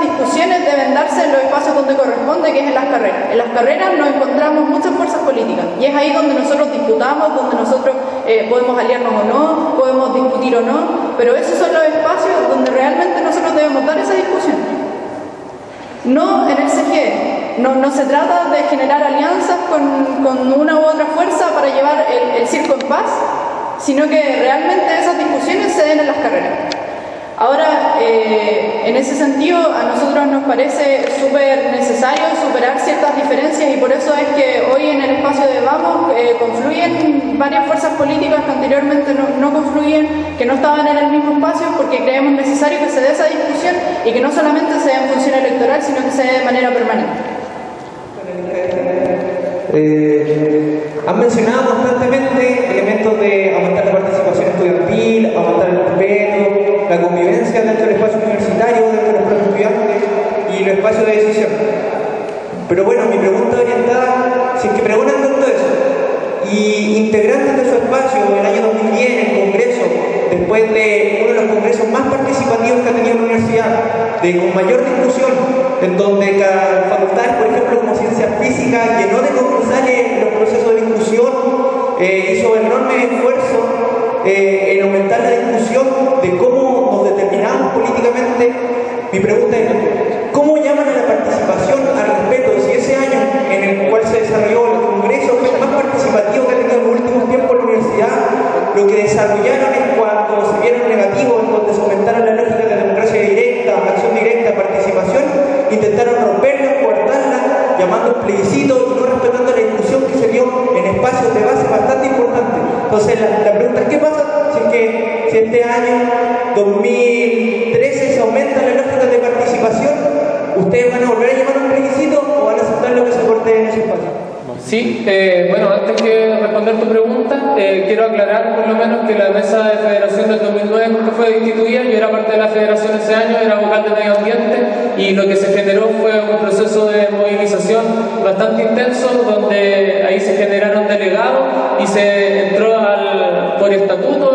discusiones deben darse en los espacios donde corresponde, que es en las carreras. En las carreras nos encontramos muchas fuerzas políticas y es ahí donde nosotros disputamos, donde nosotros podemos aliarnos o no, podemos discutir o no. pero esos son los espacios donde realmente nosotros debemos dar esa discusión. No en el CGE. No se trata de generar alianzas con una u otra fuerza para llevar el circo en paz, sino que realmente esas discusiones se den en las carreras. Ahora, en ese sentido, a nosotros nos parece súper necesario superar ciertas diferencias, y por eso es que hoy en el espacio de Vamos confluyen varias fuerzas políticas que anteriormente no confluían, que no estaban en el mismo espacio, porque creemos necesario que se dé esa discusión y que no solamente se dé en función electoral, sino que se dé de manera permanente. Han mencionado constantemente elementos de aumentar la participación estudiantil, aumentar el respeto, la convivencia dentro del espacio universitario, dentro de los propios estudiantes y los espacios de decisión. Pero bueno, mi pregunta orientada, si es que pregonan todo eso y integrantes de su espacio en el año 2010 en el Congreso, después de uno de los congresos más participativos que ha tenido la universidad, con mayor discusión, en donde cada facultad, por ejemplo, como ciencias físicas, llenó de concursales los procesos de discusión, hizo enorme esfuerzo en aumentar la discusión de cómo nos determinamos políticamente. Mi pregunta es, ¿cómo llaman a la participación, al respeto? Si ese año en el cual se desarrolló el Congreso fue el más participativo que ha tenido en los últimos tiempos la universidad, lo que desarrollaron es cuando se vieron negativos, en donde se aumentaron las lógicas de democracia directa, acción directa, participación, intentaron romperla, cortarla, llamando plebiscito y no respetando la discusión que se dio en espacios de base bastante importantes. Entonces la pregunta es, ¿qué pasa si este año 2013 se aumenta la lógica de participación? ¿Ustedes van a volver a llamar a un plebiscito o van a aceptar lo que se corte en ese espacio? Sí, bueno, antes que responder tu pregunta, quiero aclarar por lo menos que la mesa de federación del 2009 nunca fue destituida. Yo era parte de la federación ese año, era vocal de medio ambiente, y lo que se generó fue un proceso de movilización bastante intenso, donde ahí se generaron delegados y se entró por estatuto.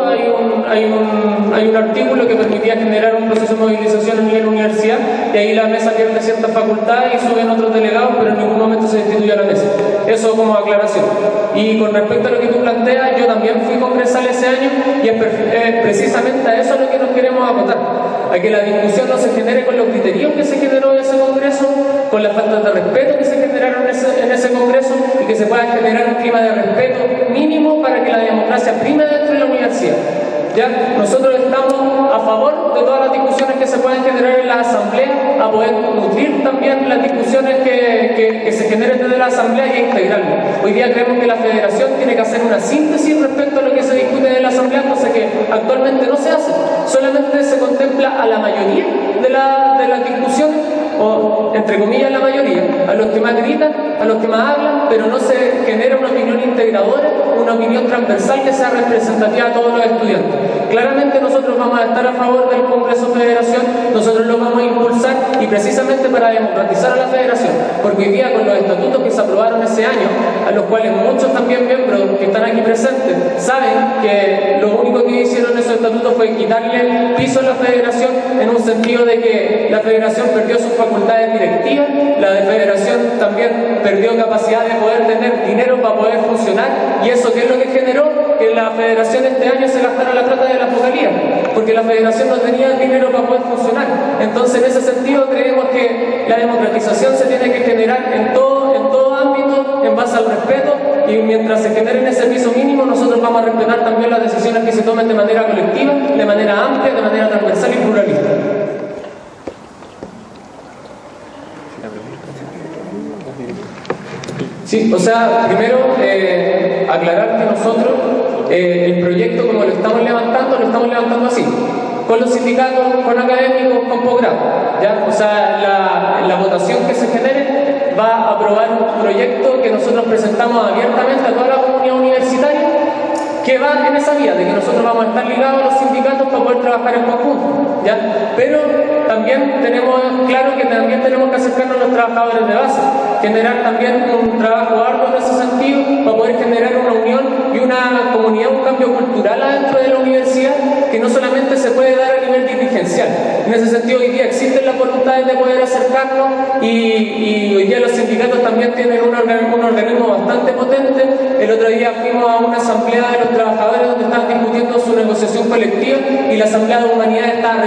Hay un artículo que permitía generar un proceso de movilización a nivel universidad, y ahí la mesa pierde ciertas facultades y suben otros delegados, pero en ningún momento se destituye a la mesa. Eso como aclaración. Y con respecto a lo que tú planteas, yo también fui congresal ese año, y es precisamente a eso a lo que nos queremos acotar, a que la discusión no se genere con los criterios que se generó en ese congreso, con las faltas de respeto que se generaron en ese congreso, y que se pueda generar un clima de respeto mínimo para que la democracia prime dentro de la universidad. ¿Ya? Nosotros estamos a favor de todas las discusiones que se pueden generar en la asamblea, a poder nutrir también las discusiones que se generen desde la asamblea y integrarlas. Hoy día creemos que la federación tiene que hacer una síntesis respecto a lo que se discute en la asamblea, cosa que actualmente no se hace. Solamente se contempla a la mayoría de la discusión, o entre comillas la mayoría, a los que más gritan, a los que más hablan, pero no se genera una opinión integradora, una opinión transversal que sea representativa a todos los estudiantes. Claramente nosotros vamos a estar a favor del Congreso Federación, nosotros lo vamos a impulsar, y precisamente para democratizar a la federación, porque hoy día con los estatutos que se aprobaron ese año, a los cuales muchos también miembros que están aquí presentes saben que lo único que hicieron esos estatutos fue quitarle el piso a la federación, en un sentido de que la federación perdió sus facultades directivas, la de federación también perdió capacidad de poder tener dinero para poder funcionar, y eso ¿qué es lo que generó? Que la federación este año se gastara la plata de la vocalía, porque la federación no tenía el dinero para poder funcionar. Entonces, en ese sentido, creemos que la democratización se tiene que generar en todo ámbito, en base al respeto, y mientras se genere en ese piso mínimo, nosotros vamos a respetar también las decisiones que se tomen de manera colectiva, de manera amplia, de manera transversal y pluralista. Sí, o sea, primero aclarar que nosotros el proyecto, como lo estamos levantando así, con los sindicatos, con académicos, con posgrado, ¿ya? O sea, la votación que se genere va a aprobar un proyecto que nosotros presentamos abiertamente a toda la comunidad universitaria, que va en esa vía de que nosotros vamos a estar ligados a los sindicatos para poder trabajar en conjunto, ¿ya? Pero también tenemos claro que también tenemos que acercarnos a los trabajadores de base, generar también un trabajo arduo en ese sentido para poder generar una unión y una comunidad, un cambio cultural adentro de la universidad, que no solamente se puede dar a nivel dirigencial. En ese sentido, hoy día existen las voluntades de poder acercarnos, y hoy día los sindicatos también tienen un organismo bastante potente. El otro día día fuimos a una asamblea de los trabajadores donde estaban discutiendo su negociación colectiva y la asamblea de humanidad estaba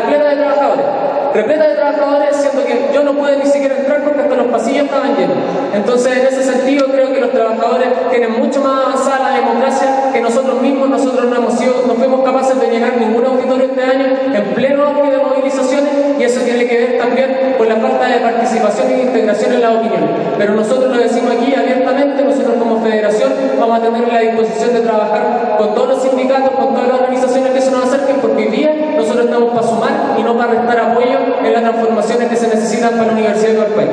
repleta de trabajadores, siendo que yo no pude ni siquiera entrar porque hasta los pasillos estaban llenos. Entonces, en ese sentido, creo que los trabajadores tienen mucho más avanzada la democracia que nosotros mismos. Nosotros no fuimos capaces de llenar ningún auditorio este año en pleno auge de movilizaciones, y eso tiene que ver también con la falta de participación y de integración en las opiniones. Pero nosotros lo decimos aquí abiertamente, nosotros como federación vamos a tener la disposición de trabajar con todos los sindicatos, con todas las organizaciones que se nos acerquen, porque hoy día nosotros estamos para sumar y no para restar apoyo en las transformaciones que se necesitan para la universidad de todo el país.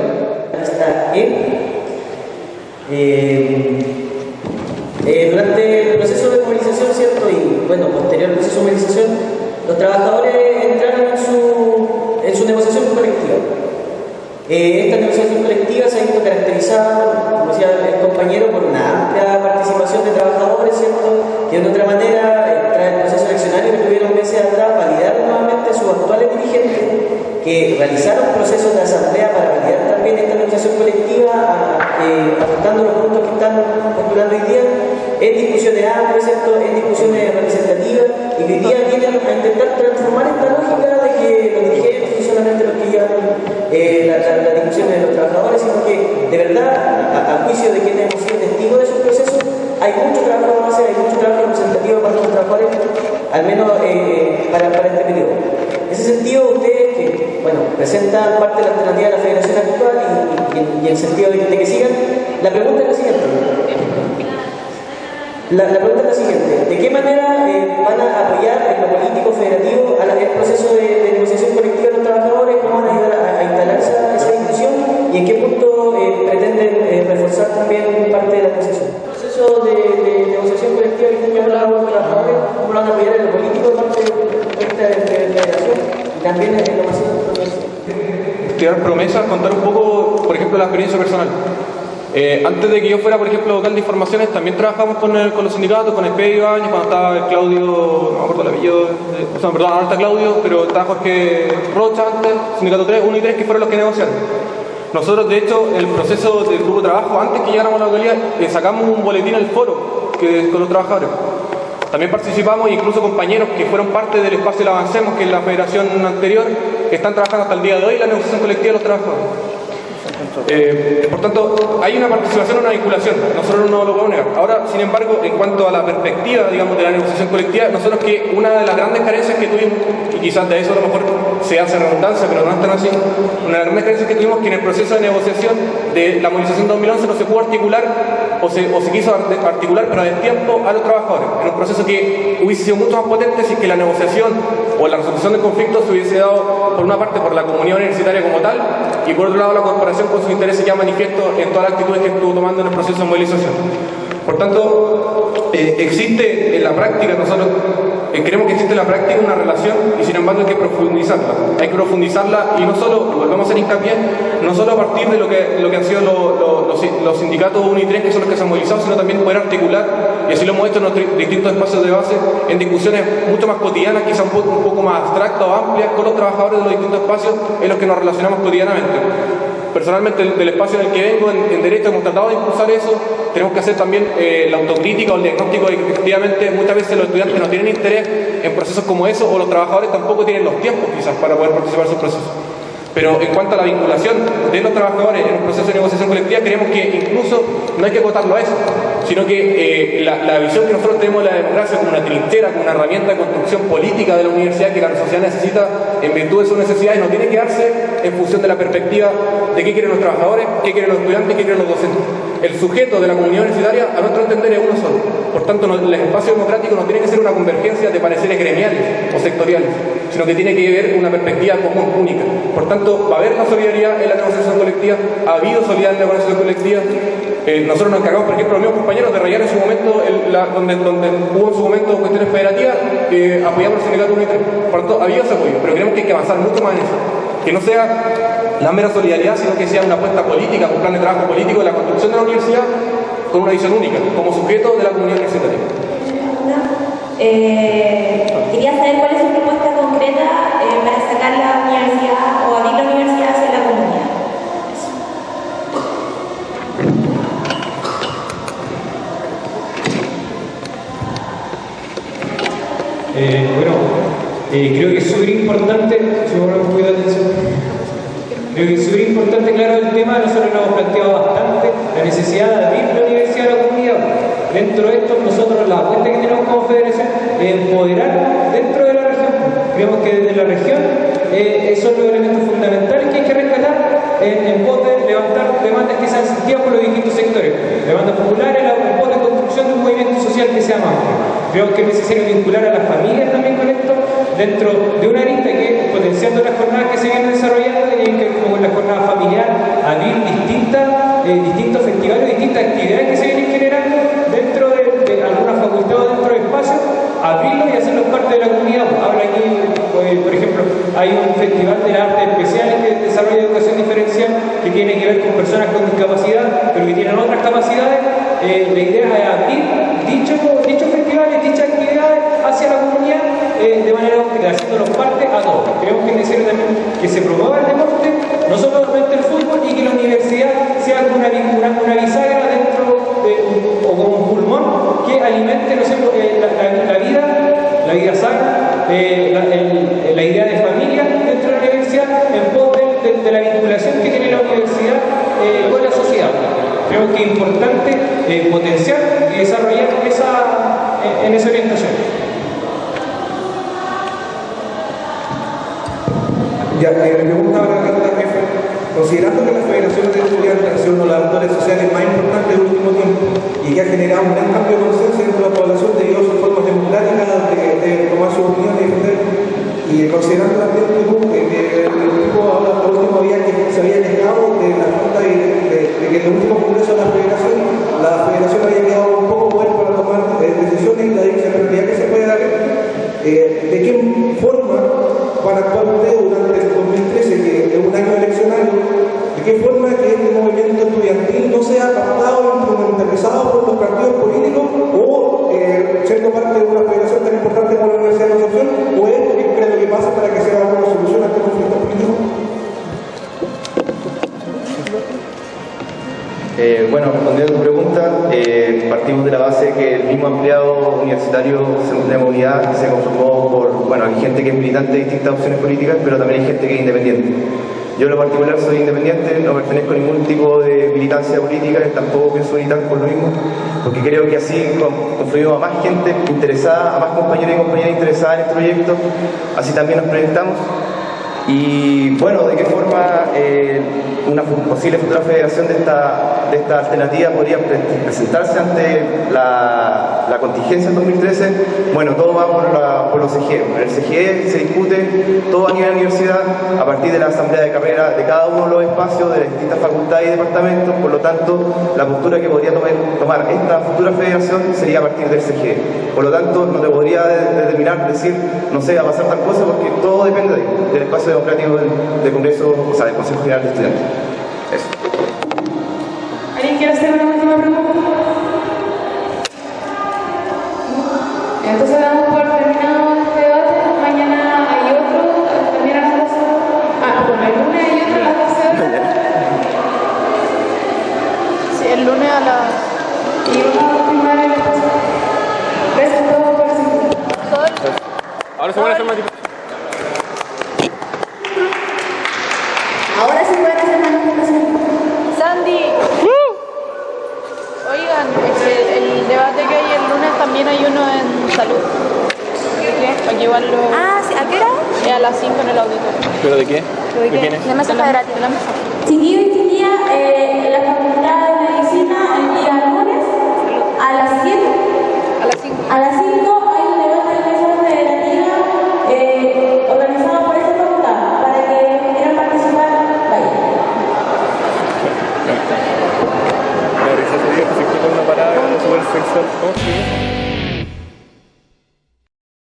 Durante el proceso de movilización, ¿cierto? Y bueno, posterior al proceso de movilización, los trabajadores entraron en su negociación colectiva. Esta negociación colectiva se ha visto caracterizada, como decía el compañero, por una amplia participación de trabajadores, ¿cierto? Que de otra manera, tras el proceso eleccionario que tuvieron meses atrás, validaron nuevamente a sus actuales dirigentes, que realizaron procesos de asamblea para validar también esta negociación colectiva, aportando los puntos que están postulando hoy día en discusiones amplias, ¿cierto? En discusiones representativas, y hoy día vienen a intentar transformar esta lógica de que los dirigentes no solamente los que llevan las discusiones de los trabajadores, sino que de verdad, a juicio de quienes hemos sido testigos de esos procesos, hay mucho trabajo a hacer, hay mucho trabajo representativo para los trabajadores, al menos para este periodo. En ese sentido, ustedes que presentan parte de la alternativa de la federación actual y en el sentido de que sigan, la pregunta es la siguiente. La pregunta es la siguiente: ¿de qué manera van a apoyar en lo político federativo el proceso de negociación colectiva de los trabajadores? ¿Cómo van a ayudar a instalar esa discusión? ¿Y en qué punto pretenden reforzar también parte de la negociación? El proceso de negociación colectiva que están llevando a cabo los trabajadores, ¿cómo lo van a apoyar en lo político de parte de esta federación y también en lo masivo de la universidad? Tirar promesas, contar un poco, por ejemplo, la experiencia personal. Antes de que yo fuera, por ejemplo, vocal de informaciones, también trabajamos con los sindicatos, con el Pedro Ibáñez, cuando estaba el Claudio, no me acuerdo el apellido, perdón, ahora está Claudio, pero estaba Jorge Rocha antes, sindicato 3, 1 y 3, que fueron los que negociaron. Nosotros, de hecho, en el proceso del grupo de trabajo, antes que llegáramos a la localidad, sacamos un boletín al foro con los trabajadores. También participamos, incluso compañeros que fueron parte del espacio del Avancemos, que es la federación anterior, que están trabajando hasta el día de hoy en la negociación colectiva de los trabajadores. Por tanto, hay una participación, una vinculación, nosotros no lo podemos negar. Ahora, sin embargo, en cuanto a la perspectiva, digamos, de la negociación colectiva, nosotros que una de las grandes carencias que tuvimos, y quizás de eso a lo mejor se hace redundancia, pero no es tan así, una de las grandes carencias que tuvimos que en el proceso de negociación de la movilización 2011 no se pudo articular, o se quiso articular, pero a tiempo a los trabajadores, en un proceso que hubiese sido mucho más potente si que la negociación o la resolución del conflicto se hubiese dado, por una parte, por la comunidad universitaria como tal, y por otro lado la corporación con sus intereses ya manifiesto en todas las actitudes que estuvo tomando en el proceso de movilización. Por tanto, existe en la práctica, nosotros creemos que existe en la práctica una relación, y sin embargo hay que profundizarla. Hay que profundizarla, y no solo, volvemos a hacer hincapié, no solo a partir de lo que han sido los sindicatos 1 y 3, que son los que se han movilizado, sino también poder articular, y así lo hemos hecho en nuestros distintos espacios de base, en discusiones mucho más cotidianas, quizás un poco más abstractas o amplias, con los trabajadores de los distintos espacios en los que nos relacionamos cotidianamente. Personalmente, del espacio en el que vengo, en Derecho, hemos tratado de impulsar eso. Tenemos que hacer también la autocrítica o el diagnóstico de que efectivamente muchas veces los estudiantes no tienen interés en procesos como eso, o los trabajadores tampoco tienen los tiempos quizás para poder participar en esos procesos. Pero en cuanto a la vinculación de los trabajadores en un proceso de negociación colectiva, creemos que incluso no hay que acotarlo a eso, sino que la visión que nosotros tenemos de la democracia como una trinchera, como una herramienta de construcción política de la universidad que la sociedad necesita en virtud de sus necesidades, no tiene que darse en función de la perspectiva de qué quieren los trabajadores, qué quieren los estudiantes, qué quieren los docentes. El sujeto de la comunidad universitaria, a nuestro entender, es uno solo. Por tanto, el espacio democrático no tiene que ser una convergencia de pareceres gremiales o sectoriales, sino que tiene que haber una perspectiva común, única. Por tanto, va a haber una solidaridad en la negociación colectiva, ha habido solidaridad en la negociación colectiva. Nosotros nos encargamos, por ejemplo, los mismos compañeros de rayar en su momento, donde hubo en su momento cuestiones federativas, apoyamos al sindicato 1 y 3. Por tanto, ha habido ese apoyo, pero creemos que hay que avanzar mucho más en eso. Que no sea la mera solidaridad, sino que sea una apuesta política, un plan de trabajo político de la construcción de la universidad con una visión única, como sujeto de la comunidad universitaria. Quería saber cuál es su propuesta concreta para sacar la universidad o abrir la universidad hacia la comunidad. Creo que es súper importante, si me ponen un poquito de atención, creo que es súper importante, claro, el tema. Nosotros lo hemos planteado bastante, la necesidad de abrir la universidad a la comunidad. Dentro de esto, nosotros la apuesta que tenemos como federación es empoderar dentro de la región. Creemos que desde la región son los elementos fundamentales que hay que rescatar en pos de levantar demandas que sean sentidas por los distintos sectores. Demandas populares en pos de construcción de un movimiento social que sea más amplio. Creemos que es necesario vincular a las familias también con esto, dentro de una arista que, potenciando las jornadas que se vienen desarrollando, y que como la jornada familiar, abrir distintos festivales, distintas actividades que se vienen generando dentro de alguna facultad o dentro de espacios, abrirlos y hacerlos parte de la comunidad. Habla aquí, por ejemplo, hay un festival de artes especiales que desarrolla educación diferencial, que tiene que ver con personas con discapacidad, pero que tienen otras capacidades. La idea es abrir dichos festivales, dichas actividades hacia la comunidad, de manera haciéndolos parte a todos. Creemos que es necesario también que se promueva el deporte, no solamente el fútbol, y que la universidad sea como una bisagra dentro o como un pulmón que alimente, no sé, la vida sana, la idea de familia dentro de la universidad, en pos de la vinculación que tiene la universidad con la sociedad. Creo que es importante potenciar y desarrollar en esa orientación. Ya, me pregunta ahora la jefa, considerando que las federaciones de estudiantes han sido uno de los actores sociales más importantes del último tiempo y que ha generado un gran cambio de conciencia dentro de la población debido a sus formas democráticas de tomar sus opiniones y defender, y considerando también que el tipo ahora por último que se había quejado de la falta de que en el último congreso de la federación había quedado un poco poder para tomar decisiones y la discrecionalidad que se puede dar. ¿De qué forma van a actuar ustedes durante el 2013, que es un año eleccionario? ¿De qué forma que este movimiento estudiantil no sea captado o instrumentalizado por los partidos políticos o siendo parte de una federación tan importante como la Universidad de Concepción? ¿O es lo que pasa para que se haga una solución a este conflicto político? Bueno, respondiendo a tu pregunta, partimos de la base que el mismo empleado universitario de movilidad se conformó por, hay gente que es militante de distintas opciones políticas, pero también hay gente que es independiente. Yo en lo particular soy independiente, no pertenezco a ningún tipo de militancia política, tampoco pienso militar por lo mismo, porque creo que así confluimos a más gente interesada, a más compañeros y compañeras interesadas en este proyecto, así también nos proyectamos. Y bueno, ¿de qué forma una posible futura federación de esta alternativa podría presentarse ante la contingencia en 2013? Bueno, todo va por los CGE. En el CGE se discute todo a nivel de universidad a partir de la asamblea de carrera de cada uno de los espacios de las distintas facultades y departamentos. Por lo tanto, la postura que podría tomar esta futura federación sería a partir del CGE. Por lo tanto, no te podría determinar, decir, no sé, va a pasar tal cosa, porque todo depende del espacio democrático del Congreso, o sea, del Consejo General de Estudiantes. Eso. ¿Alguien quiere hacer una última pregunta? Entonces damos por terminado este debate. Mañana hay otro, también a las 12. El lunes hay otro a las 12 horas. Sí, el lunes a las... Y una última vez. Gracias a todos por asistir. Ahora se van a hacer más. Ahora sí pueden hacer manifestaciones. Sandy. Oigan, el debate que hay el lunes también hay uno en salud. ¿De qué? Para que igual lo... Sí, ¿a qué hora? A las 5 en el auditorio. ¿Pero de qué? ¿De qué? quién es? De mesa federativa. De la mesa. Chiquillo y chiquilla, la Facultad de Medicina el día lunes a las 7. A las 5. A las 5 hay un debate de mesa federativa organizado por esta facultad para que los que quieran participar vayan. La risa sería que se quita una parada de su ¿cómo se llama?